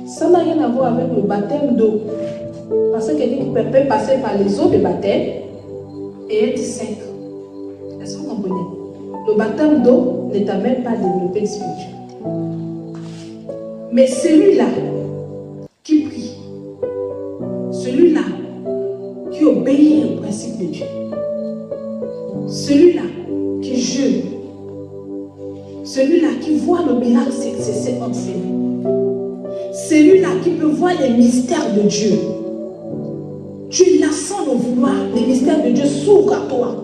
Ça n'a rien à voir avec le baptême d'eau. Parce que quelqu'un qui peut passer par les eaux de baptême et être sec. Est-ce que vous comprenez? Le baptême d'eau ne t'amène pas à développer le spirituel. Mais celui-là qui prie, celui-là qui obéit au principe de Dieu, celui-là qui jeûne, celui-là qui voit le miracle cesser entre ses mains, celui-là qui peut voir les mystères de Dieu, tu la sens de vouloir, les mystères de Dieu s'ouvrent à toi.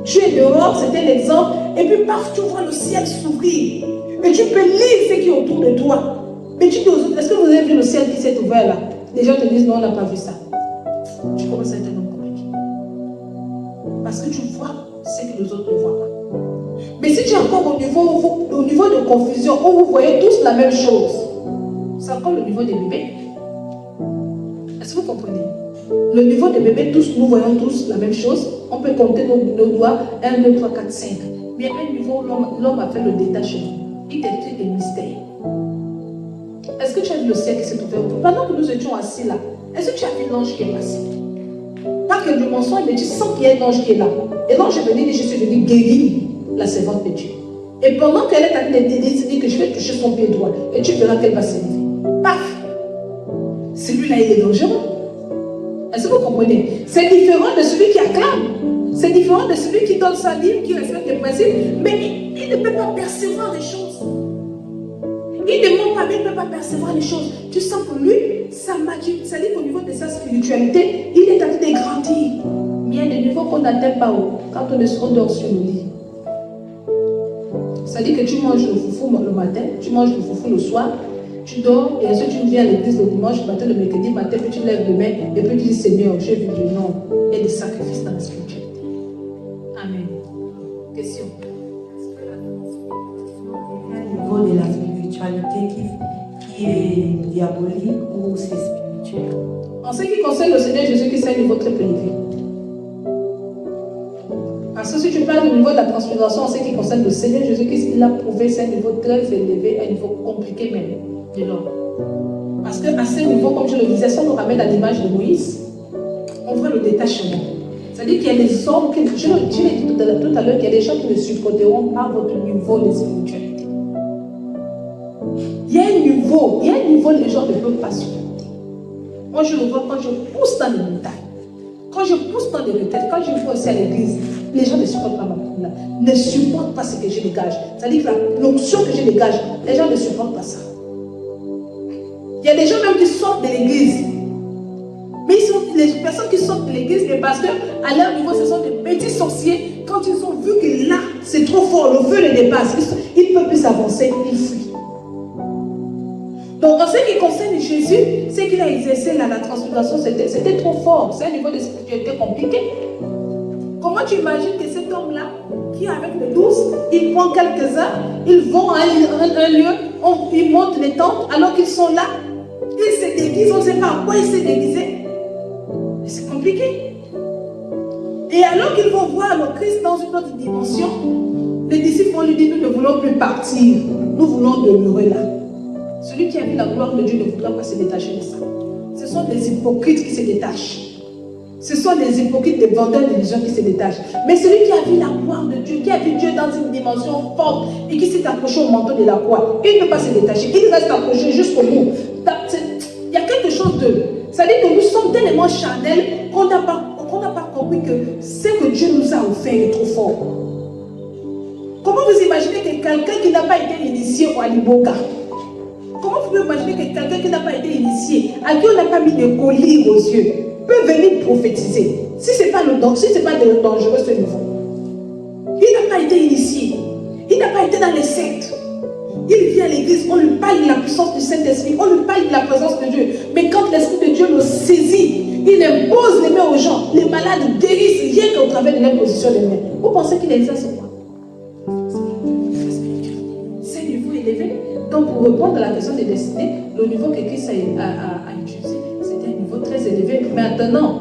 Tu es dehors, c'est un exemple, et puis paf, tu vois le ciel s'ouvrir. Et tu peux lire ce qui est autour de toi. Mais tu dis aux autres, est-ce que vous avez vu le ciel qui s'est ouvert là? Les gens te disent, non, on n'a pas vu ça. Tu commences à être un homme convaincu. Parce que tu vois ce que les autres ne voient pas. Mais si tu es encore au niveau de confusion, où vous voyez tous la même chose, c'est encore le niveau des bébés. Est-ce que vous comprenez? Le niveau des bébés, nous voyons tous la même chose. On peut compter nos doigts, 1, 2, 3, 4, 5. Mais à un niveau, l'homme a fait le détachement. Il détruit des mystères. Est-ce que tu as vu le ciel qui s'est ouvert? Pendant que nous étions assis là, est-ce que tu as vu l'ange qui est passé? Pas que du mensonge, mais tu sens qu'il y a un ange qui est là. Et l'ange est venu dire, je suis venu guérir la servante de Dieu. Et pendant qu'elle est en train de dire que je vais toucher son pied droit, et tu verras qu'elle va s'élever. Paf! Celui-là, il est dangereux. Est-ce que vous comprenez? C'est différent de celui qui acclame. C'est différent de celui qui donne sa livre, qui respecte les principes, mais il ne peut pas percevoir les choses. Il ne ment pas, mais il ne peut pas percevoir les choses. Tu sens que lui, sa maturité, ça dit qu'au niveau de sa spiritualité, il est en train de grandir. Mais il y a des niveaux qu'on n'atteint pas quand on dort sur le lit. Ça dit que tu manges le foufou le matin, tu manges le foufou le soir, tu dors, et ensuite tu viens à l'église le dimanche matin, le mercredi matin, puis tu lèves demain, et puis tu dis Seigneur, j'ai vu du nom. Il y a des sacrifices dans la spiritualité. Amen. Question. Au niveau de la spiritualité qui est diabolique ou c'est spirituel? En ce qui concerne le Seigneur Jésus-Christ, c'est un niveau très élevé. Parce que si tu parles du niveau de la transfiguration, en ce qui concerne le Seigneur Jésus-Christ, il a prouvé c'est un niveau très élevé, un niveau compliqué même de l'homme. Parce qu'à ce niveau, comme je le disais, si on nous ramène à l'image de Moïse, on voit le détachement. C'est-à-dire qu'il y a des hommes, je l'ai dit tout à l'heure, qu'il y a des gens qui ne supporteront pas votre niveau de spiritualité. Il y a un niveau, les gens ne peuvent pas supporter. Moi, je le vois quand je pousse dans les montagnes, quand je pousse dans les retraites, quand je vais aussi à l'église, les gens ne supportent pas ne supportent pas ce que je dégage. C'est-à-dire que l'onction que je dégage, les gens ne supportent pas ça. Il y a des gens même qui sortent de l'église. Mais les personnes qui sortent de l'église, mais parce qu'à leur niveau, ce sont des petits sorciers. Quand ils ont vu que là, c'est trop fort, le feu les dépasse, ils ne peuvent plus avancer, ils fuient. Donc, en ce qui concerne Jésus, ce qu'il a exercé là, la transfiguration, c'était trop fort. C'est un niveau de spiritualité compliqué. Comment tu imagines que cet homme-là, qui est avec les 12, il prend quelques-uns, ils vont à un lieu, ils montent les tentes, alors qu'ils sont là, ils se déguisent, on ne sait pas à quoi ils se déguisent. C'est compliqué. Et alors qu'ils vont voir le Christ dans une autre dimension, les disciples vont lui dire, nous ne voulons plus partir, nous voulons demeurer là. Celui qui a vu la gloire de Dieu ne voudra pas se détacher de ça. Ce sont des hypocrites qui se détachent. Ce sont des hypocrites, des vendeurs de vision qui se détachent. Mais celui qui a vu la gloire de Dieu, qui a vu Dieu dans une dimension forte et qui s'est accroché au manteau de la croix, il ne peut pas se détacher. Il reste accroché jusqu'au bout. Il y a quelque chose de... C'est-à-dire que nous sommes tellement charnels qu'on n'a pas compris que ce que Dieu nous a offert est trop fort. Comment vous imaginez que quelqu'un qui n'a pas été initié au Aliboka, comment vous pouvez imaginer que quelqu'un qui n'a pas été initié, à qui on n'a pas mis de collier aux yeux, peut venir prophétiser? Si ce n'est pas dangereux ce niveau. pas été initié. Il n'a pas été dans les sectes. Il vient à l'église, on lui parle de la puissance du Saint-Esprit, on lui parle de la présence de Dieu. Mais quand l'Esprit de Dieu le saisit, il impose les mains aux gens. Les malades guérissent rien qu'au travers de l'imposition des mains. Vous pensez qu'il exerce quoi? C'est un niveau élevé. Donc pour répondre à la question des destinées, le niveau que Christ a utilisé, c'était un niveau très élevé. Maintenant,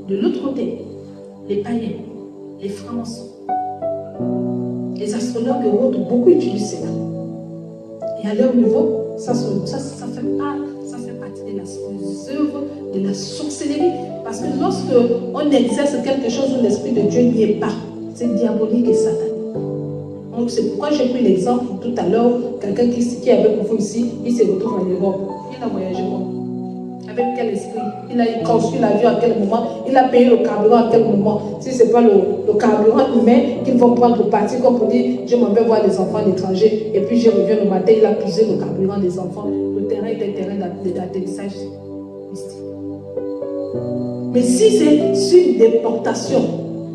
de l'autre côté, les païens, les francs-maçons, les astrologues et autres, beaucoup utilisent cela. Et à leur niveau, ça fait partie des œuvres de la sorcellerie. Parce que lorsque on exerce quelque chose où l'Esprit de Dieu n'y est pas, c'est diabolique et satanique. Donc c'est pourquoi j'ai pris l'exemple tout à l'heure, quelqu'un qui est avec vous ici, il se retrouve en Europe. Il a voyagé comment? Avec quel esprit? Il a construit l'avion à quel moment? Il a payé le carburant à quel moment? Si ce n'est pas le carburant humain qu'ils vont prendre pour partir, comme pour dire, je m'en vais voir les enfants à l'étranger, et puis je reviens le matin, il a puisé le carburant des enfants. Le terrain est un terrain d'atterrissage mystique. Mais si c'est une déportation,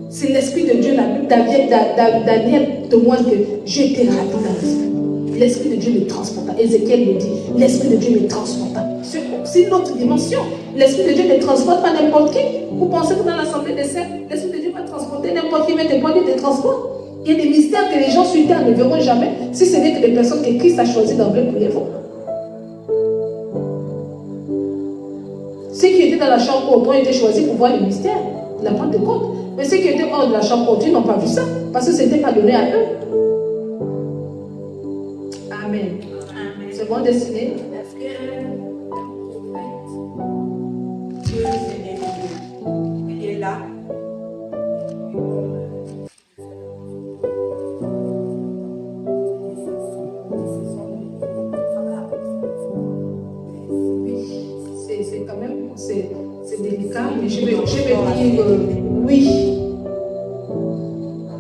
c'est l'Esprit de Dieu, la Bible, Daniel témoigne que j'étais ravi dans l'Esprit. L'Esprit de Dieu me transporta. Ézéchiel le dit, l'Esprit de Dieu me transporta. C'est une autre dimension. L'Esprit de Dieu ne transporte pas n'importe qui. Vous pensez que dans l'assemblée des saints, l'Esprit de Dieu va transporter n'importe qui, mais dépendre des transports. Il y a des mystères que les gens sur terre ne verront jamais, si ce n'est que les personnes que Christ a choisies d'emblée pour les voir. Ceux qui étaient dans la chambre haute ont été choisis pour voir les mystères, la Pentecôte. Mais ceux qui étaient hors de la chambre haute, ils n'ont pas vu ça, parce que ce n'était pas donné à eux. Amen. C'est bon dessiné. Est-ce que Dieu il est là? C'est quand même, c'est délicat, mais je vais dire oui.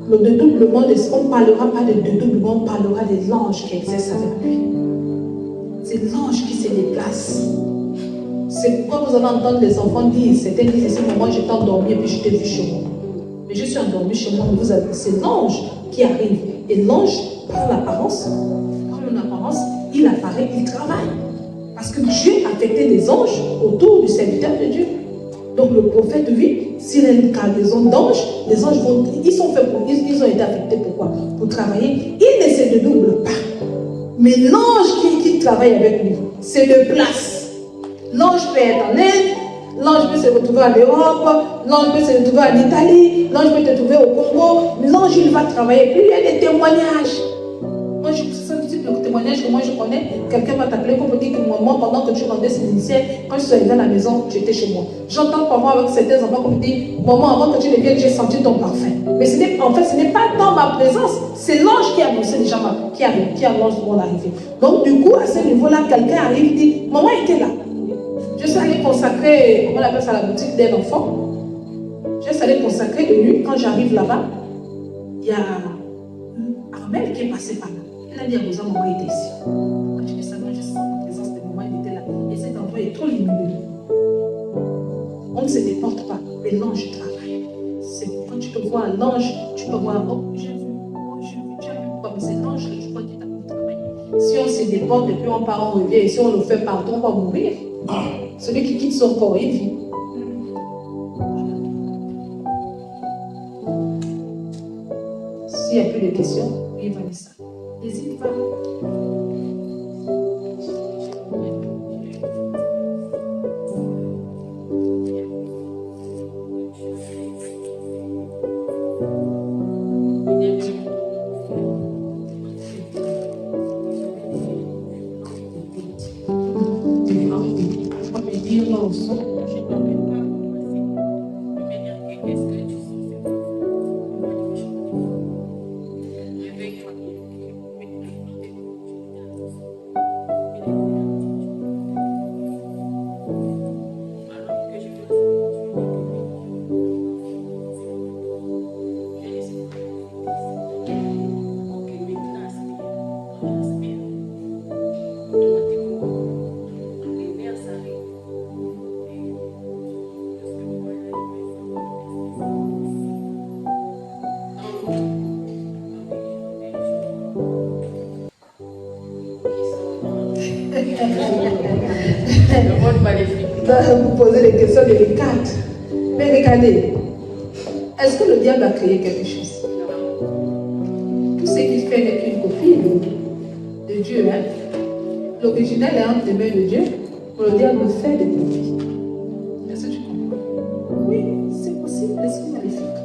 Le dédoublement, on ne parlera pas de dédoublement, on parlera des anges qui exercent avec lui. C'est l'ange qui se déplace. C'est pourquoi vous allez entendre les enfants dire, certains disent, à ce moment j'étais endormi et puis je t'ai vu chez moi. Mais je suis endormi chez moi, mais c'est l'ange qui arrive. Et l'ange prend l'apparence, il apparaît, il travaille. Parce que Dieu a affecté des anges autour du serviteur de Dieu. Donc le prophète, lui, s'il a une cargaison d'anges, les anges vont, ils ont été affectés pourquoi? Pour travailler. Il ne se dédouble pas. Mais l'ange qui travaille avec lui se déplace. L'ange peut être en Inde, l'ange peut se retrouver en Europe, l'ange peut se retrouver en Italie, l'ange peut se trouver au Congo. L'ange, il va travailler. Puis il y a des témoignages. Moi, c'est un type de témoignage que moi je connais. Quelqu'un va t'appeler pour me dire que moi, pendant que tu rendais ses initiés, quand je suis arrivée à la maison, j'étais chez moi. J'entends parfois avec certains enfants qui me disent, maman, avant que tu ne viennes, j'ai senti ton parfum. Mais ce n'est pas dans ma présence, c'est l'ange qui a annoncé déjà qui annonce mon arrivée. Donc, du coup, à ce niveau-là, quelqu'un arrive et dit, maman était là. Je suis allée consacrer, comment on appelle ça, la boutique d'un enfant. Je suis allée consacrer de nuit. Quand j'arrive là-bas, il y a Armel qui est passé par là. Il a dit à Rosa, maman était ici. Quand tu dis ça, je sens la présence de maman, il était là. Et cet endroit est trop lumineux. On ne se déporte pas, mais l'ange travaille. C'est quand tu peux voir l'ange, tu peux voir, oh, j'ai vu, tu as vu quoi, mais c'est l'ange que tu vois qui t'a travaillé. Si on se déporte et puis on part, on revient, et si on le fait partout, on va mourir. Celui qui quitte son corps, il vit. S'il n'y a plus de questions, oui, Vanessa. N'hésite pas. vous poser des questions délicates. Mais regardez, est-ce que le diable a créé quelque chose? Tout ce qu'il fait n'est qu'une copie de Dieu. Hein? L'original est entre les mains de Dieu, mais le diable fait des copies. Est-ce que tu comprends? Oui, c'est possible, l'esprit maléfique.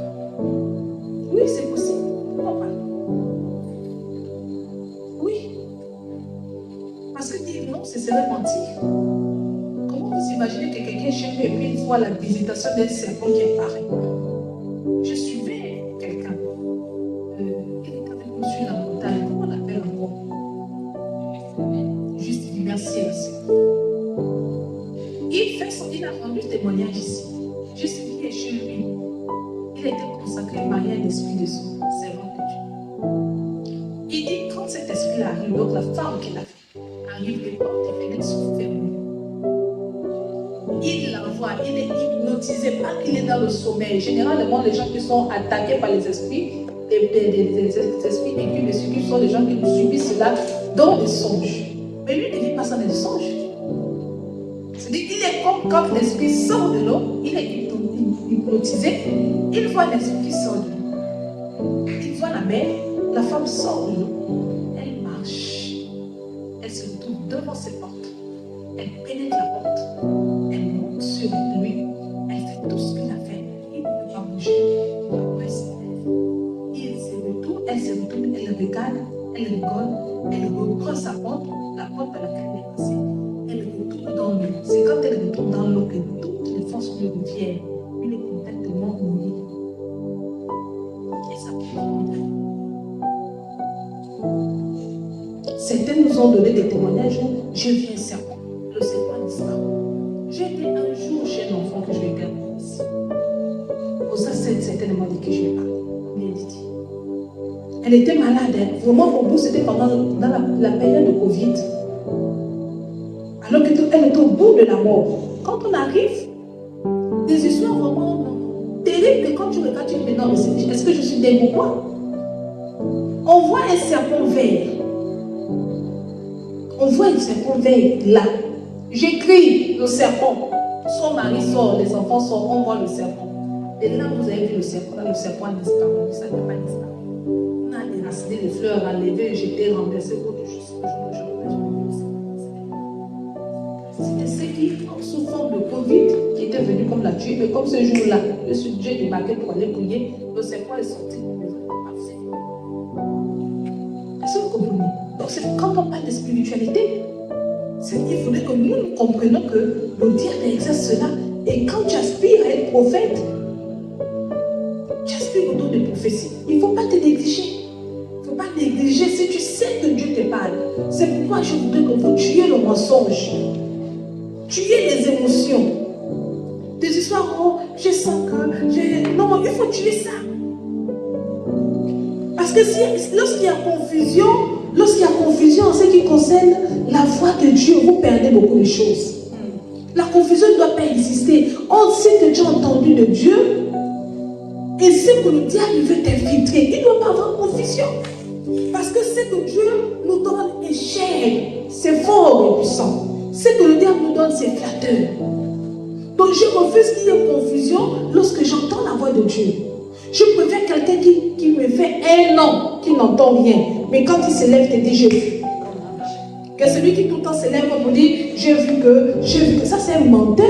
Oui, c'est possible. Pourquoi pas? Oui. Parce que dire non, ce serait mentir. Comment vous imaginez que quelqu'un est chez lui et puis il voit la visitation d'un serpent qui apparaît? Je suivais quelqu'un. Il est avec nous sur la montagne. Comment on l'appelle encore? Juste merci. Il a rendu témoignage ici. Je suis venu chez lui. Il était consacré marié à l'esprit de son servant de Dieu. Il dit quand cet esprit arrive, donc la femme qu'il a fait, arrive, les portes et fenêtres sont fermées. Il la voit, il est hypnotisé, pas qu'il est dans le sommeil. Généralement, les gens qui sont attaqués par les esprits, les esprits aigus, les qui sont les gens qui subissent cela dans des songes. Mais lui, il ne vit pas ça dans des songes. C'est-à-dire qu'il est comme quand l'esprit sort de l'eau, il est hypnotisé, il voit l'esprit qui sort de l'eau. Il voit la mer, la femme sort de l'eau, elle marche, elle se retrouve devant ses portes, elle pénètre la porte, elle monte sur lui, elle fait tout ce qu'il a fait, il ne peut pas bouger. Après, il se retourne, elle se retourne, elle le regarde, elle rigole, elle reprend sa porte, la porte à laquelle elle est passée, elle retourne dans l'eau. C'est quand elle retourne dans l'eau que toutes les forces lui reviennent. Il est complètement mouillé. Et ça peut. Certains nous ont donné des témoignages où je vis un serpent. Le serpent disparu. J'ai été un jour chez un enfant que je vais garder ici. Pour ça, certainement dit que je vais parler. Bien dit. Elle était malade. Hein. Vraiment, au bout, c'était pendant la période de Covid. Alors qu'elle était au bout de la mort. Quand on arrive, des histoires vraiment terribles, quand tu regardes, tu te dis non, mais est-ce que je suis dingue ou quoi? On voit un serpent vert. On voit un serpent vert là. J'écris le serpent. Son mari sort, les enfants sortent, on voit le serpent. Et là, vous avez vu le serpent. Là, le serpent a disparu. Ça n'a pas disparu. On a déraciné les fleurs, enlevé, jeté, renversé, autre chose. C'était ce qui, sous forme de Covid, qui était venu comme la tuer. Mais comme ce jour-là, je suis Dieu débarqué pour aller prier, le serpent est sorti de la maison. Est-ce que vous comprenez? Donc, quand on parle de spiritualité, il faudrait que nous comprenions que le diable exerce cela. Et quand tu aspires à être prophète, tu aspires au don de prophétie. Il ne faut pas te négliger. Il ne faut pas négliger si tu sais que Dieu te parle. C'est pourquoi je voudrais que vous tuiez le mensonge. Tuer les émotions. Des histoires, oh, je sens que... Non, il faut tuer ça. Parce que lorsqu'il y a confusion en ce qui concerne la voix de Dieu, vous perdez beaucoup de choses. La confusion ne doit pas exister. On sait que tu as entendu de Dieu et ce que le diable veut t'infiltrer. Il ne doit pas avoir confusion. Parce que ce que Dieu nous donne est cher, c'est fort et puissant. Ce que le diable nous donne, c'est flatteur. Donc je refuse qu'il y ait confusion lorsque j'entends la voix de Dieu. Je préfère quelqu'un qui me fait un an, qui n'entend rien. Mais quand il se lève, te dit j'ai vu. Que celui qui tout le temps se lève pour dire j'ai vu que. Ça c'est un menteur.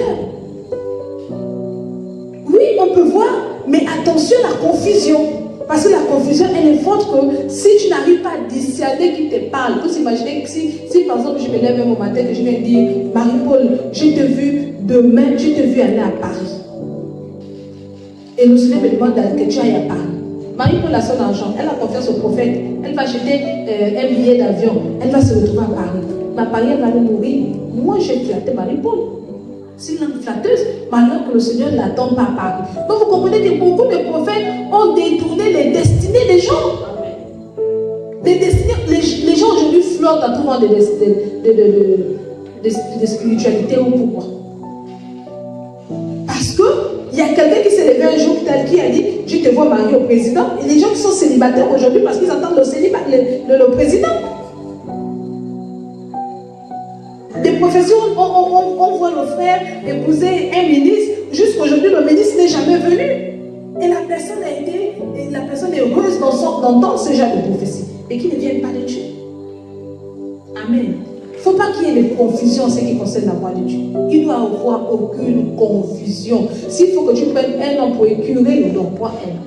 Oui, on peut voir, mais attention à la confusion. Parce que la confusion, elle est forte que si tu n'arrives pas à discerner qui te parle, vous imaginez que si par exemple je me lève un matin que je viens dire Marie-Paul, je t'ai vu demain, je t'ai vu aller à Paris. Et le Seigneur me demande que tu ailles à Paris. Marie-Paul a son argent, elle a confiance au prophète, elle va acheter un billet d'avion, elle va se retrouver à Paris. Mais à Paris, elle va mourir. Moi, j'ai flatté Marie-Paul. C'est une flatteuse, malheur que le Seigneur ne l'attend pas à Paris. Donc vous comprenez que beaucoup de prophètes ont détourné les destinées des gens. Les gens aujourd'hui flottent en trouvant des spiritualités ou pourquoi? Parce qu'il y a quelqu'un qui s'est levé un jour qui a dit je te vois marier au président. Et les gens qui sont célibataires aujourd'hui parce qu'ils entendent le président. Des prophètes prophétie, on voit le frère épouser un ministre. Jusqu'aujourd'hui, le ministre n'est jamais venu. Et la personne est heureuse d'entendre ce genre de prophétie. Et qui ne viennent pas de Dieu. Amen. Il ne faut pas qu'il y ait de confusion en ce qui concerne la voix de Dieu. Il ne doit y avoir aucune confusion. S'il faut que tu prennes un an pour écurer le don, prends un an.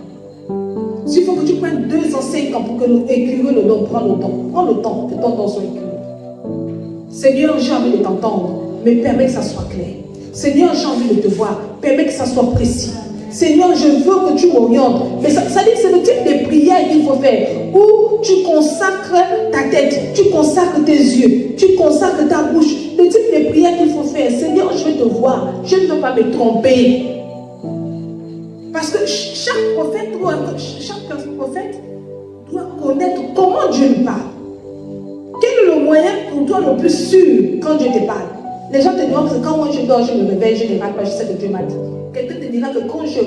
S'il faut que tu prennes 2 ans, 5 ans pour que écurer le don, prends le temps. Prends le temps que ton don soit écuré. Seigneur, j'ai envie de t'entendre, mais permets que ça soit clair. Seigneur, j'ai envie de te voir, permets que ça soit précis. Seigneur, je veux que tu m'orientes. Mais ça dit que c'est le type de prière qu'il faut faire. Où tu consacres ta tête, tu consacres tes yeux, tu consacres ta bouche. Le type de prière qu'il faut faire. Seigneur, je veux te voir. Je ne veux pas me tromper. Parce que chaque prophète doit connaître comment Dieu lui parle. Quel est le moyen pour toi le plus sûr quand Dieu te parle? Les gens te diront que quand moi je dors, je me réveille, je ne rate pas, je sais que Dieu m'a dit. Quelqu'un te dira que quand je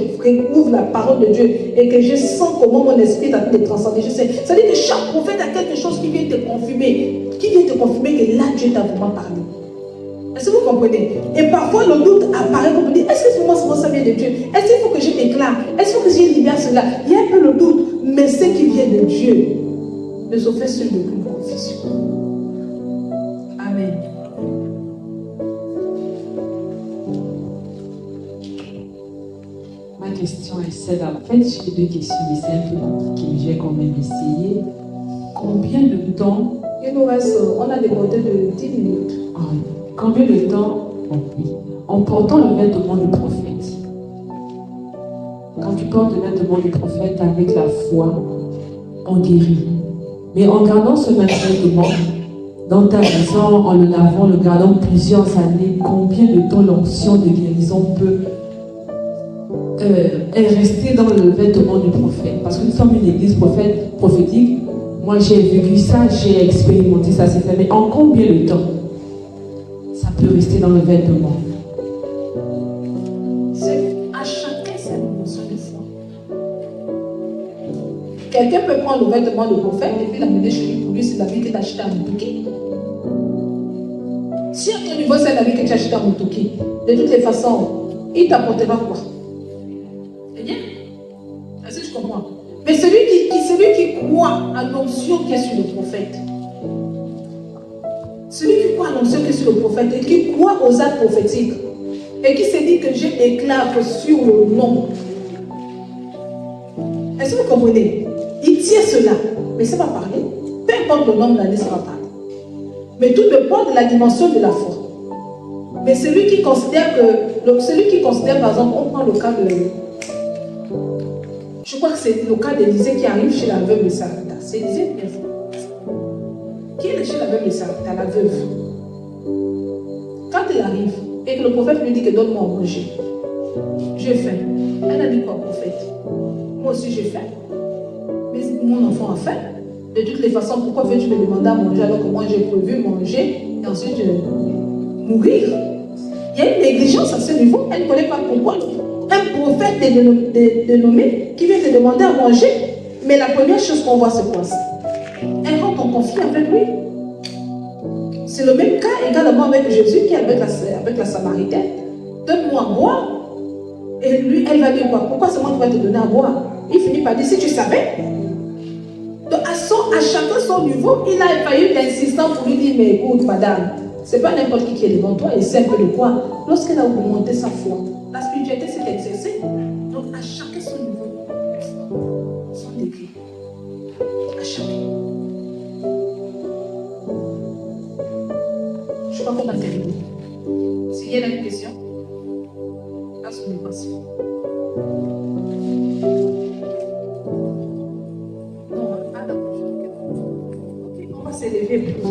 ouvre la parole de Dieu et que je sens comment mon esprit est en train de transcender, je sais. Ça veut dire que chaque prophète a quelque chose qui vient te confirmer, que là Dieu t'a vraiment parlé. Est-ce que vous comprenez? Et parfois le doute apparaît comme dire, est-ce que moi ça vient de Dieu? Est-ce qu'il faut que je déclare? Est-ce qu'il faut que je libère cela? Il y a un peu le doute, mais ce qui vient de Dieu ne se fait sur aucune confusion. Amen. Ma question est celle, en fait, j'ai 2 questions, mais c'est un peu compliqué, j'ai quand même essayé. Combien de temps... Il nous reste, on a débordé de 10 minutes. Combien de temps, en portant le vêtement du prophète, quand tu portes le vêtement du prophète avec la foi, on guérit. Mais en gardant ce même vêtement, dans ta maison, en le lavant, le gardant plusieurs années, combien de temps l'onction de guérison peut rester dans le vêtement du prophète? Parce que nous sommes une église prophétique. Moi, j'ai vécu ça, j'ai expérimenté ça, c'est fait. Mais en combien de temps ça peut rester dans le vêtement? C'est à chacun sa dimension de foi. Quelqu'un peut prendre le vêtement du prophète et puis l'amener chez lui. Pour lui, c'est la vie que tu as acheté à Moutouki. Si à ton niveau, c'est la vie que tu as acheté à Moutouki, de toutes les façons, il t'apportera quoi? C'est bien? Est-ce que je comprends? Mais celui qui croit à l'onction qui est sur le prophète, celui qui croit à l'onction qui est sur le prophète et qui croit aux actes prophétiques et qui se dit que je déclare sur le nom. Est-ce que vous comprenez? Il tient cela, mais ça va parler. Peu importe le nombre d'années, ça va parler. Mais tout dépend de la dimension de la foi. Mais celui qui considère par exemple, on prend le cas de... Je crois que c'est le cas d'Élisée qui arrive chez la veuve de Sarepta. C'est Élisée bien fait. Qui est chez la veuve de Sarepta, la veuve? Quand elle arrive et que le prophète lui dit que donne-moi à manger, j'ai faim. Elle a dit quoi, prophète? Moi aussi j'ai faim. Mais mon enfant a faim. De toutes les façons, pourquoi veux-tu me demander à manger alors que moi j'ai prévu manger et ensuite mourir? Il y a une négligence à ce niveau. Elle ne connaît pas pourquoi. Un prophète est dénommé qui vient te demander à manger. Mais la première chose qu'on voit, c'est quoi? Elle rentre en conflit avec lui. C'est le même cas également avec Jésus qui est avec la Samaritaine. Donne-moi à boire. Et lui, elle va dire quoi? Pourquoi c'est moi qui vais te donner à boire? Il finit par dire, si tu savais. Donc à chacun son niveau, il a fallu l'insistant pour lui dire, mais écoute madame, c'est pas n'importe qui est devant toi, et c'est un peu de quoi? Lorsqu'elle a augmenté sa foi, la spiritualité s'est exercée. Donc à chacun son niveau, son degré. À chacun. Je crois qu'on a terminé. S'il y a une question, à ce moment passé. Non, pas d'accord. Ok, on va s'élever pour